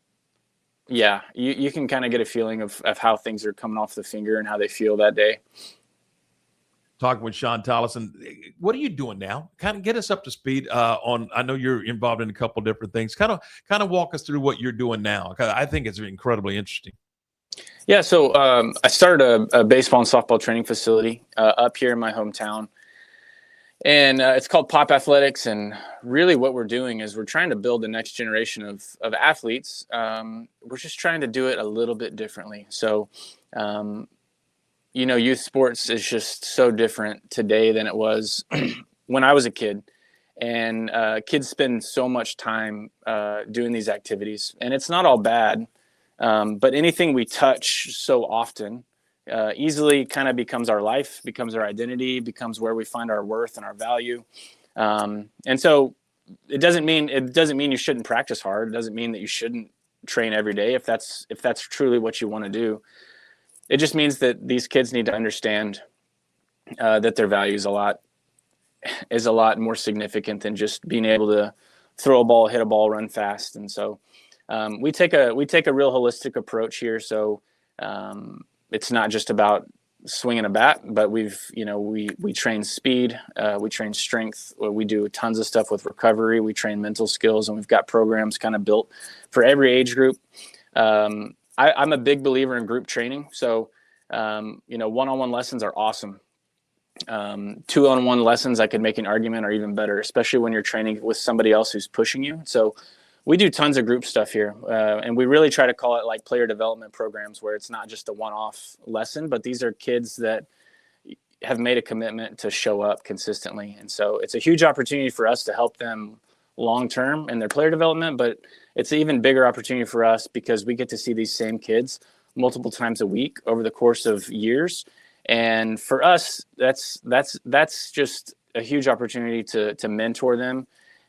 yeah, you can kind of get a feeling of how things are coming off the finger and how they feel that day. Talking with Shawn Tolleson, what are you doing now? Kind of get us up to speed on. I know you're involved in a couple different things. Kind of walk us through what you're doing now. I think it's incredibly interesting. Yeah, so I started a baseball and softball training facility up here in my hometown, and it's called Pop Athletics. And really, what we're doing is we're trying to build the next generation of athletes. We're just trying to do it a little bit differently. So, youth sports is just so different today than it was when I was a kid. And kids spend so much time doing these activities, and it's not all bad. But anything we touch so often easily kind of becomes our life, becomes our identity, becomes where we find our worth and our value. And so it doesn't mean you shouldn't practice hard. It doesn't mean that you shouldn't train every day if that's truly what you want to do. It just means that these kids need to understand that their value is a lot more significant than just being able to throw a ball, hit a ball, run fast. And so we take a real holistic approach here. So it's not just about swinging a bat, but we train speed, we train strength, we do tons of stuff with recovery, we train mental skills, and we've got programs kind of built for every age group. I'm a big believer in group training. So, one-on-one lessons are awesome. Two-on-one lessons, I could make an argument, are even better, especially when you're training with somebody else who's pushing you. So we do tons of group stuff here, and we really try to call it like player development programs, where it's not just a one-off lesson, but these are kids that have made a commitment to show up consistently. And so it's a huge opportunity for us to help them long-term in their player development, but it's an even bigger opportunity for us because we get to see these same kids multiple times a week over the course of years. And for us, that's just a huge opportunity to mentor them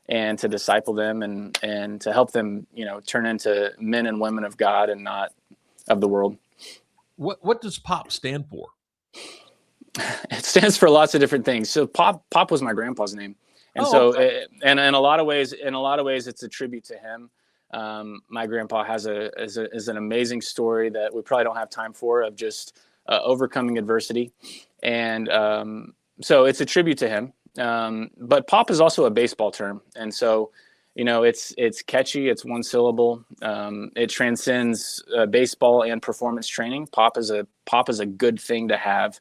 and to disciple them and to help them, turn into men and women of God and not of the world. What does POP stand for? It stands for lots of different things. So Pop was my grandpa's name. And and in a lot of ways, it's a tribute to him. My grandpa is an amazing story that we probably don't have time for, of just overcoming adversity. And so it's a tribute to him. But POP is also a baseball term. And so, it's catchy. It's one syllable. It transcends baseball and performance training. POP is a good thing to have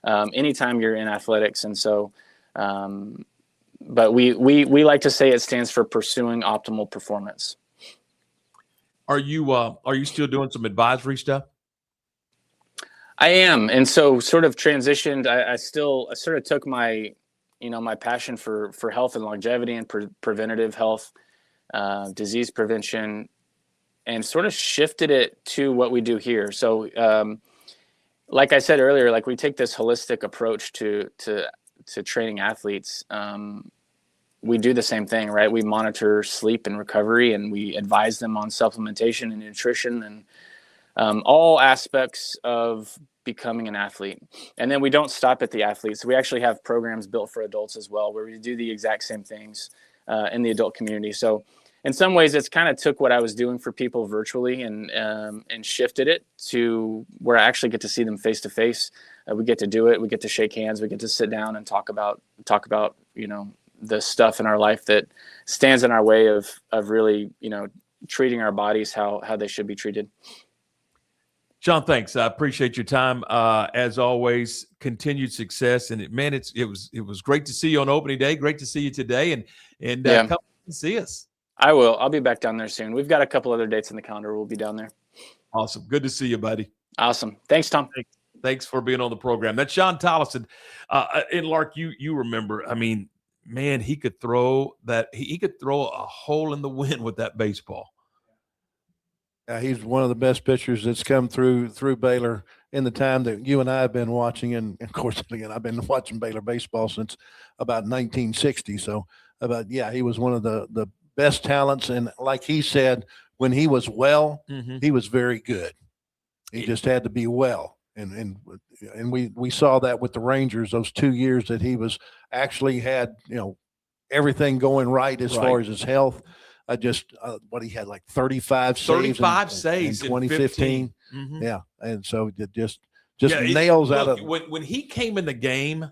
anytime you're in athletics. And so, but we like to say it stands for pursuing optimal performance. Are you still doing some advisory stuff? I am. And so sort of transitioned. I sort of took my, my passion for health and longevity and preventative health, disease prevention, and sort of shifted it to what we do here. So, like I said earlier, like we take this holistic approach to training athletes. We do the same thing, right? We monitor sleep and recovery, and we advise them on supplementation and nutrition and all aspects of becoming an athlete. And then we don't stop at the athletes. We actually have programs built for adults as well, where we do the exact same things in the adult community. So in some ways, it's kind of took what I was doing for people virtually and shifted it to where I actually get to see them face to face. We get to do it. We get to shake hands. We get to sit down and talk about the stuff in our life that stands in our way of really, treating our bodies how they should be treated. Shawn, thanks. I appreciate your time. As always, continued success. And it was great to see you on opening day. Great to see you today. And come and see us. I will. I'll be back down there soon. We've got a couple other dates in the calendar. We'll be down there. Awesome. Good to see you, buddy. Awesome. Thanks, Tom. Thanks for being on the program. That's Shawn Tolleson. And Lark, you remember, man, he could throw a hole in the wind with that baseball. He's one of the best pitchers that's come through Baylor in the time that you and I have been watching. And of course, again, I've been watching Baylor baseball since about 1960. So he was one of the best talents. And like he said, when he was well, he was very good. He just had to be well. And we saw that with the Rangers, those 2 years that he was actually had, everything going right as far as his health. He had like 35 saves in 2015. Yeah. And so it just nails out of when he came in the game,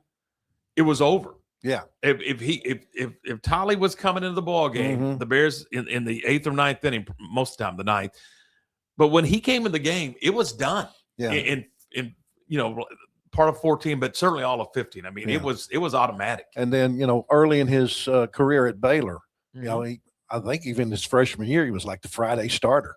it was over. Yeah. If Tolly was coming into the ball game, the Bears in the 8th or 9th inning, most of the time the 9th, but when he came in the game, it was done. Yeah. In part of 14, but certainly all of 15. It was automatic. And then, early in his career at Baylor, I think even his freshman year, he was like the Friday starter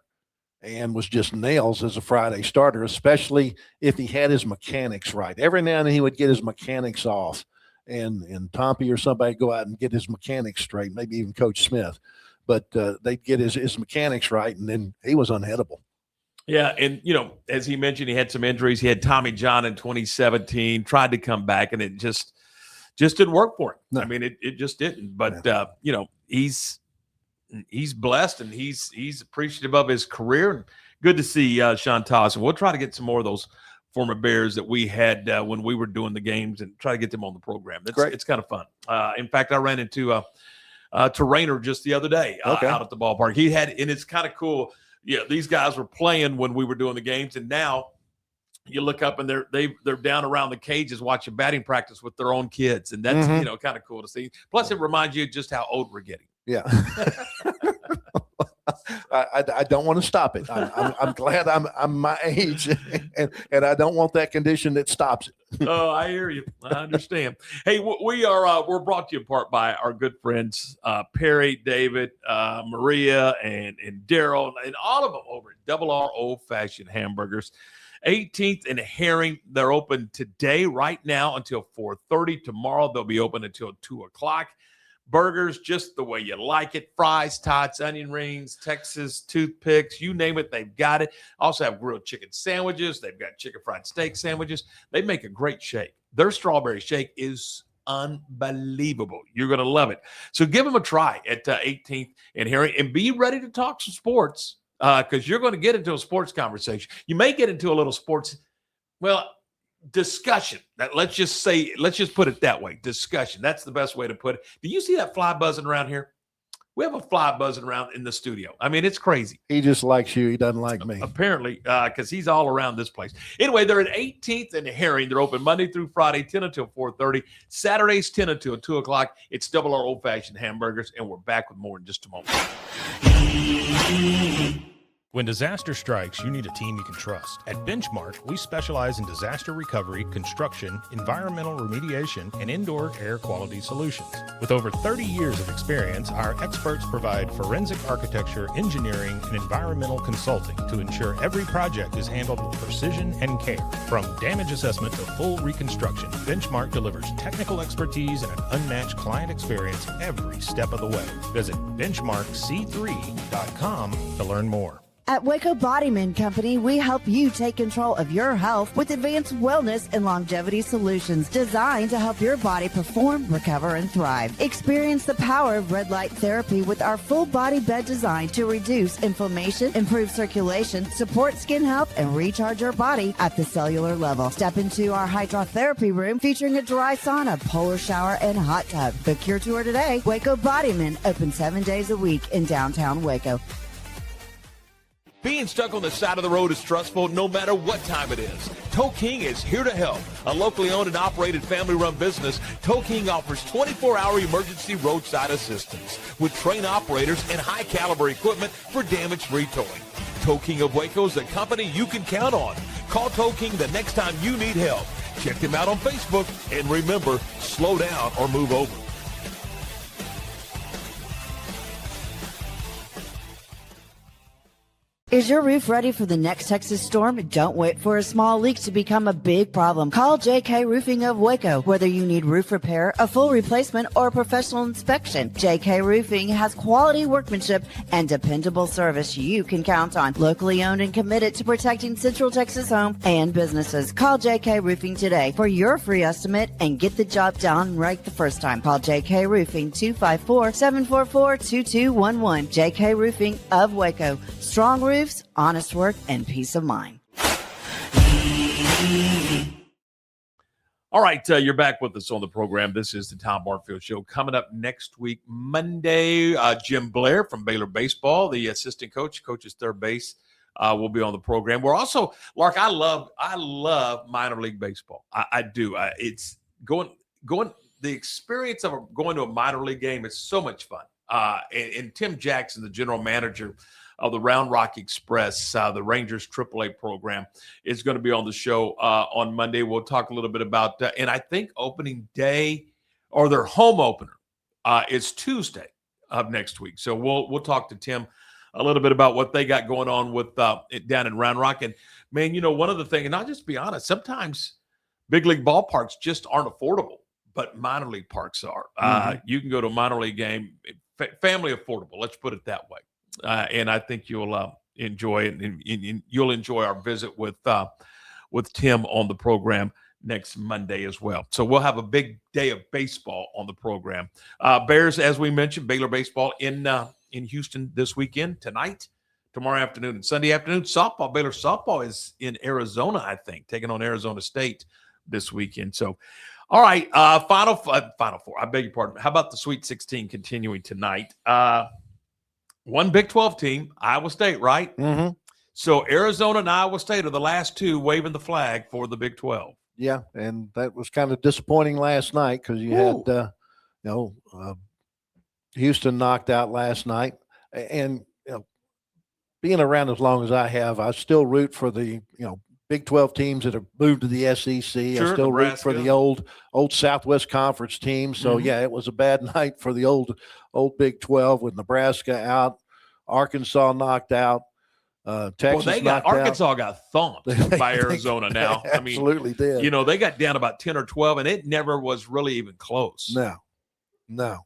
and was just nails as a Friday starter, especially if he had his mechanics right. Every now and then he would get his mechanics off and Tompy or somebody go out and get his mechanics straight, maybe even Coach Smith, but they'd get his mechanics right. And then he was unhittable. Yeah. And, as he mentioned, he had some injuries. He had Tommy John in 2017, tried to come back, and it just didn't work for him. No. It just didn't. But, he's blessed and he's appreciative of his career. And good to see Shawn Tolleson. We'll try to get some more of those former Bears that we had when we were doing the games and try to get them on the program. It's kind of fun. In fact, I ran into Rainer just the other day out at the ballpark. And it's kind of cool. Yeah, these guys were playing when we were doing the games, and now you look up and they're down around the cages watching batting practice with their own kids, and that's kind of cool to see. Plus, it reminds you just how old we're getting. Yeah. I don't want to stop it. I'm glad I'm my age, and I don't want that condition that stops it. Oh, I hear you. I understand. Hey, we're brought to you in part by our good friends Perry, David, Maria, and Daryl, and all of them over at Double R Old Fashioned Hamburgers. 18th and Herring. They're open today, right now, until 4:30. Tomorrow they'll be open until 2 o'clock. Burgers just the way you like it. Fries, tots, onion rings, Texas toothpicks, you name it, they've got it. Also have grilled chicken sandwiches. They've got chicken fried steak sandwiches. They make a great shake. Their strawberry shake is unbelievable. You're going to love it. So give them a try at 18th and Herring, and be ready to talk some sports because you're going to get into a sports conversation. You may get into a little sports, discussion. Let's just put it that way. Discussion. That's the best way to put it. Do you see that fly buzzing around here? We have a fly buzzing around in the studio. I mean, it's crazy. He just likes you. He doesn't like me. Apparently, because he's all around this place. Anyway, they're at 18th and Herring. They're open Monday through Friday, 10 until 4:30. Saturdays, 10 until 2 o'clock. It's Double R Old Fashioned Hamburgers, and we're back with more in just a moment. When disaster strikes, you need a team you can trust. At Benchmark, we specialize in disaster recovery, construction, environmental remediation, and indoor air quality solutions. With over 30 years of experience, our experts provide forensic architecture, engineering, and environmental consulting to ensure every project is handled with precision and care. From damage assessment to full reconstruction, Benchmark delivers technical expertise and an unmatched client experience every step of the way. Visit benchmarkc3.com to learn more. At Waco Bodyman Company, we help you take control of your health with advanced wellness and longevity solutions designed to help your body perform, recover, and thrive. Experience the power of red light therapy with our full body bed design to reduce inflammation, improve circulation, support skin health, and recharge your body at the cellular level. Step into our hydrotherapy room featuring a dry sauna, polar shower, and hot tub. Book your tour today. Waco Bodyman, open 7 days a week in downtown Waco. Being stuck on the side of the road is stressful no matter what time it is. Tow King is here to help. A locally owned and operated family-run business, Tow King offers 24-hour emergency roadside assistance with trained operators and high-caliber equipment for damage-free towing. Tow King of Waco is a company you can count on. Call Tow King the next time you need help. Check them out on Facebook, and remember, slow down or move over. Is your roof ready for the next Texas storm? Don't wait for a small leak to become a big problem. Call JK Roofing of Waco. Whether you need roof repair, a full replacement, or a professional inspection, JK Roofing has quality workmanship and dependable service you can count on. Locally owned and committed to protecting Central Texas homes and businesses. Call JK Roofing today for your free estimate and get the job done right the first time. Call JK Roofing 254-744-2211. JK Roofing of Waco. Strong roofs, honest work, and peace of mind. All right, you're back with us on the program. This is the Tom Barfield Show. Coming up next week, Monday, Jim Blair from Baylor Baseball, the assistant coach, coaches third base, will be on the program. We're also, Lark, I love minor league baseball. I do. It's going. The experience of going to a minor league game is so much fun. And Tim Jackson, the general manager of the Round Rock Express, the Rangers AAA program, is going to be on the show on Monday. We'll talk a little bit about, and I think opening day or their home opener is Tuesday of next week. So we'll talk to Tim a little bit about what they got going on with down in Round Rock. And man, one of the things, and I'll just be honest, sometimes big league ballparks just aren't affordable, but minor league parks are. You can go to a minor league game, family affordable. Let's put it that way. And I think you'll enjoy it, and you'll enjoy our visit with Tim on the program next Monday as well. So we'll have a big day of baseball on the program. Bears, as we mentioned, Baylor baseball in Houston this weekend, tonight, tomorrow afternoon, and Sunday afternoon. Softball, Baylor softball is in Arizona, I think, taking on Arizona State this weekend. So, all right, Final Four. I beg your pardon. How about the Sweet 16 continuing tonight? One Big 12 team, Iowa State, right? So Arizona and Iowa State are the last two waving the flag for the Big 12. Yeah, and that was kind of disappointing last night because you had, Houston knocked out last night. And, being around as long as I have, I still root for the, Big 12 teams that have moved to the SEC. Sure, I still root Nebraska. for the old Southwest Conference teams. So, Mhm. yeah, it was a bad night for the old Big 12 with Nebraska out, Arkansas knocked out. Texas Arkansas got thumped They- by Arizona now. They absolutely did. They got down about 10 or 12, and it never was really even close. No.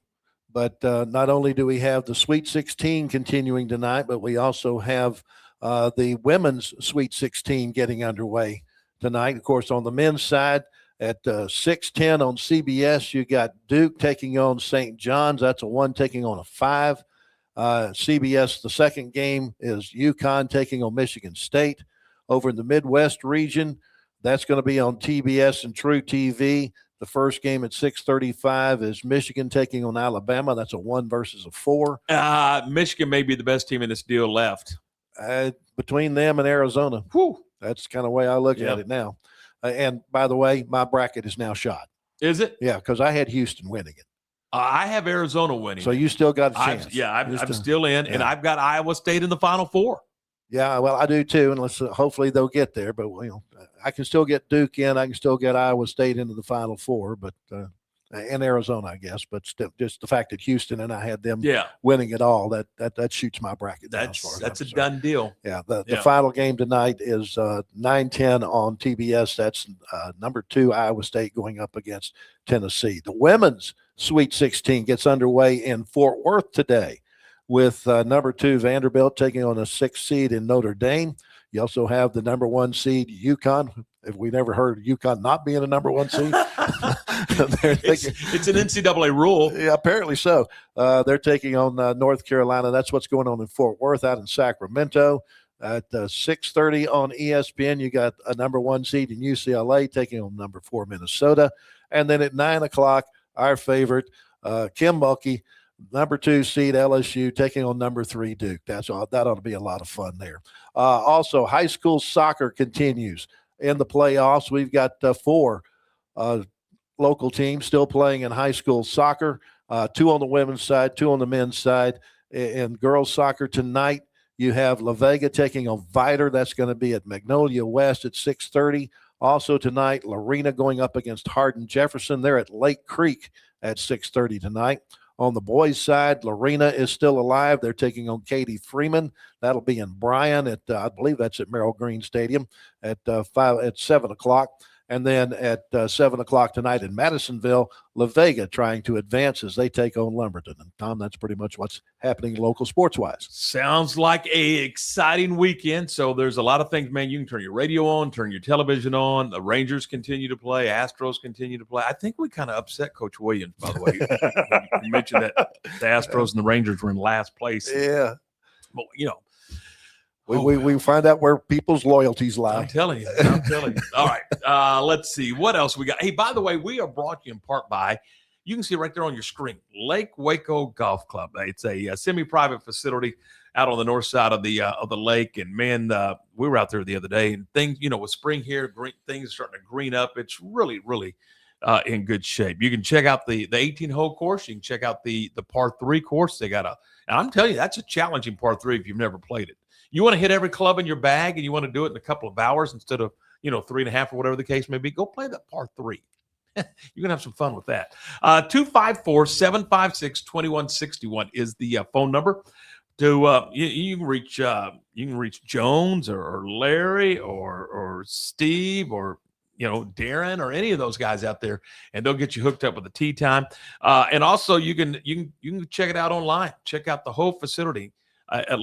But not only do we have the Sweet 16 continuing tonight, but we also have the women's Sweet 16 getting underway tonight. Of course, on the men's side at 6:10 on CBS, you got Duke taking on St. John's. That's a 1 taking on a 5. CBS, the second game is UConn taking on Michigan State. Over in the Midwest region, that's going to be on TBS and True TV. The first game at 6:35 is Michigan taking on Alabama. That's a 1 versus a 4. Michigan may be the best team in this deal left. Between them and Arizona. Whew. That's kind of the way I look at it now. And by the way, my bracket is now shot. Is it? Yeah, because I had Houston winning it. I have Arizona winning. So you still got a chance. I'm still in, and I've got Iowa State in the Final Four. Yeah, well, I do too, and hopefully they'll get there. But I can still get Duke in. I can still get Iowa State into the Final Four, but and Arizona, I guess. But still, just the fact that Houston and I had them winning it all, that shoots my bracket down. That's a done deal. Yeah, the final game tonight is 9:10 on TBS. That's number 2 Iowa State going up against Tennessee. The women's Sweet 16 gets underway in Fort Worth today with number 2 Vanderbilt taking on a 6th seed in Notre Dame. You also have the number 1 seed UConn. Have we never heard of UConn not being a number 1 seed? It's an NCAA rule. Yeah, apparently so. They're taking on North Carolina. That's what's going on in Fort Worth out in Sacramento. At 6:30 on ESPN, you got a number 1 seed in UCLA taking on number 4 Minnesota. And then at 9 o'clock, our favorite, Kim Mulkey, number 2 seed LSU taking on number 3 Duke. That ought to be a lot of fun there. Also, high school soccer continues in the playoffs. We've got 4 local teams still playing in high school soccer, 2 on the women's side, 2 on the men's side. In girls soccer tonight, you have La Vega taking on Vidor. That's going to be at Magnolia West at 6:30. Also tonight, Lorena going up against Hardin Jefferson. They're at Lake Creek at 6:30 tonight. On the boys' side, Lorena is still alive. They're taking on Katie Freeman. That'll be in Bryan at I believe that's at Merrill Green Stadium at 7 o'clock. And then at 7 o'clock tonight in Madisonville, La Vega trying to advance as they take on Lumberton. And Tom, that's pretty much what's happening local sports-wise. Sounds like a exciting weekend. So there's a lot of things, man. You can turn your radio on, turn your television on. The Rangers continue to play. Astros continue to play. I think we kind of upset Coach Williams, by the way. You mentioned that the Astros and the Rangers were in last place. Yeah. But, we find out where people's loyalties lie. I'm telling you. All right. Let's see. What else we got? Hey, by the way, we are brought to you in part by, you can see right there on your screen, Lake Waco Golf Club. It's a semi-private facility out on the north side of the lake. And, man, we were out there the other day. And things, with spring here, things are starting to green up. It's really, really in good shape. You can check out the 18-hole course. You can check out the par 3 course. They got and I'm telling you, that's a challenging par 3 if you've never played it. You want to hit every club in your bag and you want to do it in a couple of hours instead of, 3.5 or whatever the case may be, go play that par 3. You're going to have some fun with that. 254-756-2161 is the phone number. You can reach Jones or Larry or Steve or Darren or any of those guys out there, and they'll get you hooked up with a tee time. And also you can check it out online. Check out the whole facility at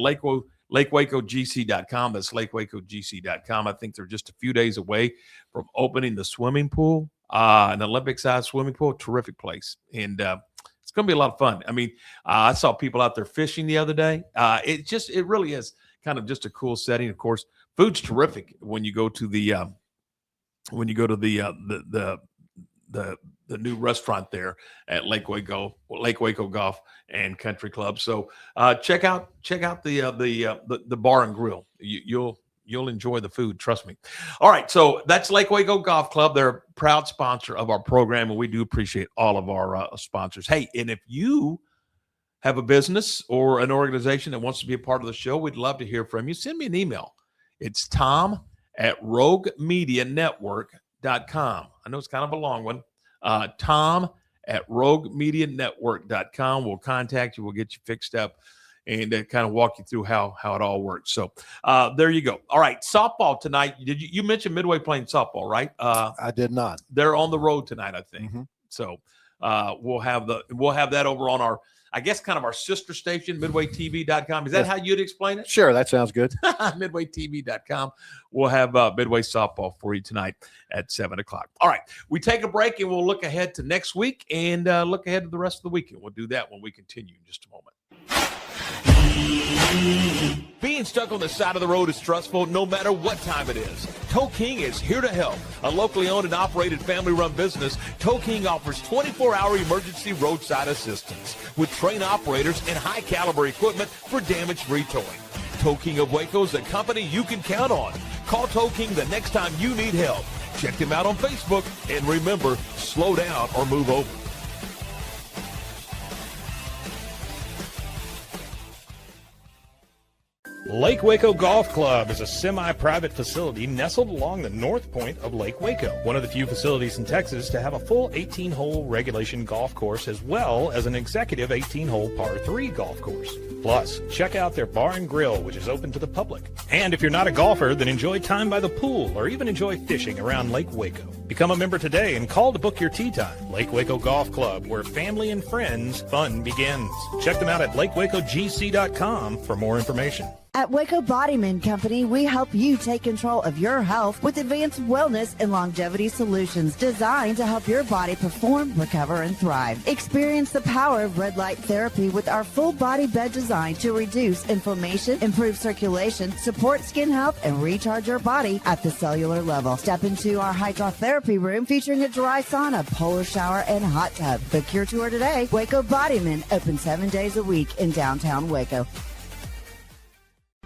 LakeWacoGC.com. That's LakeWacoGC.com. I think they're just a few days away from opening the swimming pool, an Olympic-sized swimming pool. Terrific place. And it's going to be a lot of fun. I mean, I saw people out there fishing the other day. It really is kind of just a cool setting. Of course, food's terrific when you go to the new restaurant there at Lake Waco Golf and Country Club. So check out the bar and grill. You'll enjoy the food, trust me. All right, so that's Lake Waco Golf Club. They're a proud sponsor of our program, and we do appreciate all of our sponsors. Hey, and if you have a business or an organization that wants to be a part of the show, we'd love to hear from you. Send me an email. It's tom@roguemedianetwork.com. I know it's kind of a long one. tom@roguemedianetwork.com. We'll contact you. We'll get you fixed up and kind of walk you through how it all works. So there you go. All right, softball tonight. You mentioned Midway playing softball, right? I did not. They're on the road tonight, I think. Mm-hmm. So we'll have that over on our, I guess, kind of our sister station, midwaytv.com. Is that how you'd explain it? Sure, that sounds good. midwaytv.com. We'll have Midway softball for you tonight at 7 o'clock. All right, we take a break and we'll look ahead to next week and look ahead to the rest of the weekend. We'll do that when we continue in just a moment. Being stuck on the side of the road is stressful no matter what time it is. Tow King is here to help. A locally owned and operated family-run business, Tow King offers 24-hour emergency roadside assistance with trained operators and high-caliber equipment for damage-free towing. Tow King of Waco is a company you can count on. Call Tow King the next time you need help. Check them out on Facebook, and remember, slow down or move over. Lake Waco Golf Club is a semi-private facility nestled along the north point of Lake Waco, one of the few facilities in Texas to have a full 18-hole regulation golf course as well as an executive 18-hole par 3 golf course. Plus, check out their bar and grill, which is open to the public. And if you're not a golfer, then enjoy time by the pool or even enjoy fishing around Lake Waco. Become a member today and call to book your tee time. Lake Waco Golf Club, where family and friends fun begins. Check them out at lakewacogc.com for more information. At Waco Bodyman Company, we help you take control of your health with advanced wellness and longevity solutions designed to help your body perform, recover, and thrive. Experience the power of red light therapy with our full body bed design to reduce inflammation, improve circulation, support skin health, and recharge your body at the cellular level. Step into our hydrotherapy room featuring a dry sauna, polar shower, and hot tub. Book your tour today. Waco Bodyman, open 7 days a week in downtown Waco.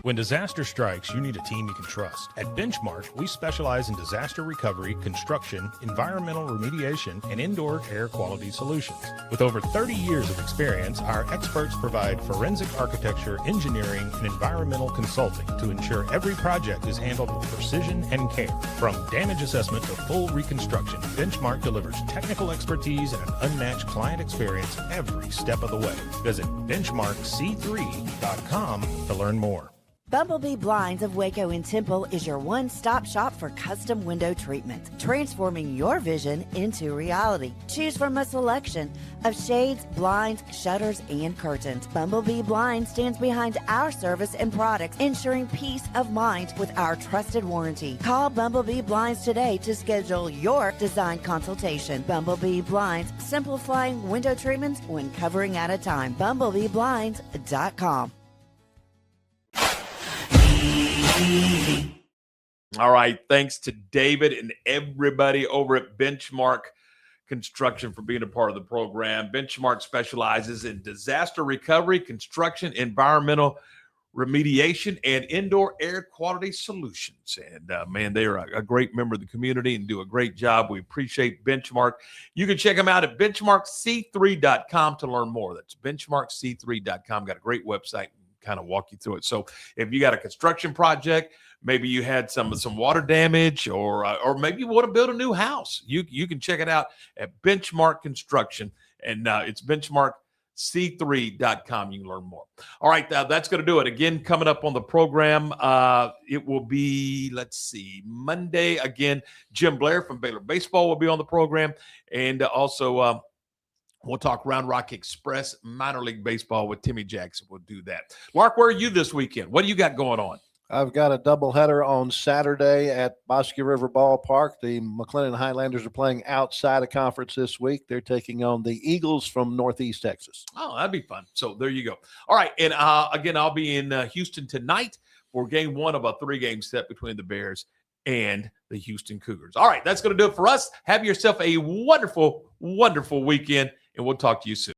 When disaster strikes, you need a team you can trust. At Benchmark, we specialize in disaster recovery, construction, environmental remediation, and indoor air quality solutions. With over 30 years of experience, our experts provide forensic architecture, engineering, and environmental consulting to ensure every project is handled with precision and care. From damage assessment to full reconstruction, Benchmark delivers technical expertise and an unmatched client experience every step of the way. Visit benchmarkc3.com to learn more. Bumblebee Blinds of Waco and Temple is your one-stop shop for custom window treatment, transforming your vision into reality. Choose from a selection of shades, blinds, shutters, and curtains. Bumblebee Blinds stands behind our service and products, ensuring peace of mind with our trusted warranty. Call Bumblebee Blinds today to schedule your design consultation. Bumblebee Blinds, simplifying window treatments one covering at a time. BumblebeeBlinds.com. All right. Thanks to David and everybody over at Benchmark Construction for being a part of the program. Benchmark specializes in disaster recovery, construction, environmental remediation, and indoor air quality solutions. And man, they are a great member of the community and do a great job. We appreciate Benchmark. You can check them out at benchmarkc3.com to learn more. That's benchmarkc3.com. Got a great website. Kind of walk you through it. So if you got a construction project, maybe you had some water damage, or maybe you want to build a new house, you can check it out at Benchmark Construction, and it's benchmarkc3.com. You can learn more. All right, that's going to do it. Again, coming up on the program, it will be, Monday again. Jim Blair from Baylor Baseball will be on the program, and also we'll talk Round Rock Express minor league baseball with Timmy Jackson. We'll do that. Mark, where are you this weekend? What do you got going on? I've got a doubleheader on Saturday at Bosque River Ballpark. The McLennan Highlanders are playing outside of conference this week. They're taking on the Eagles from Northeast Texas. Oh, that'd be fun. So there you go. All right. And again, I'll be in Houston tonight for game one of a 3-game set between the Bears and the Houston Cougars. All right. That's going to do it for us. Have yourself a wonderful wonderful weekend, and we'll talk to you soon.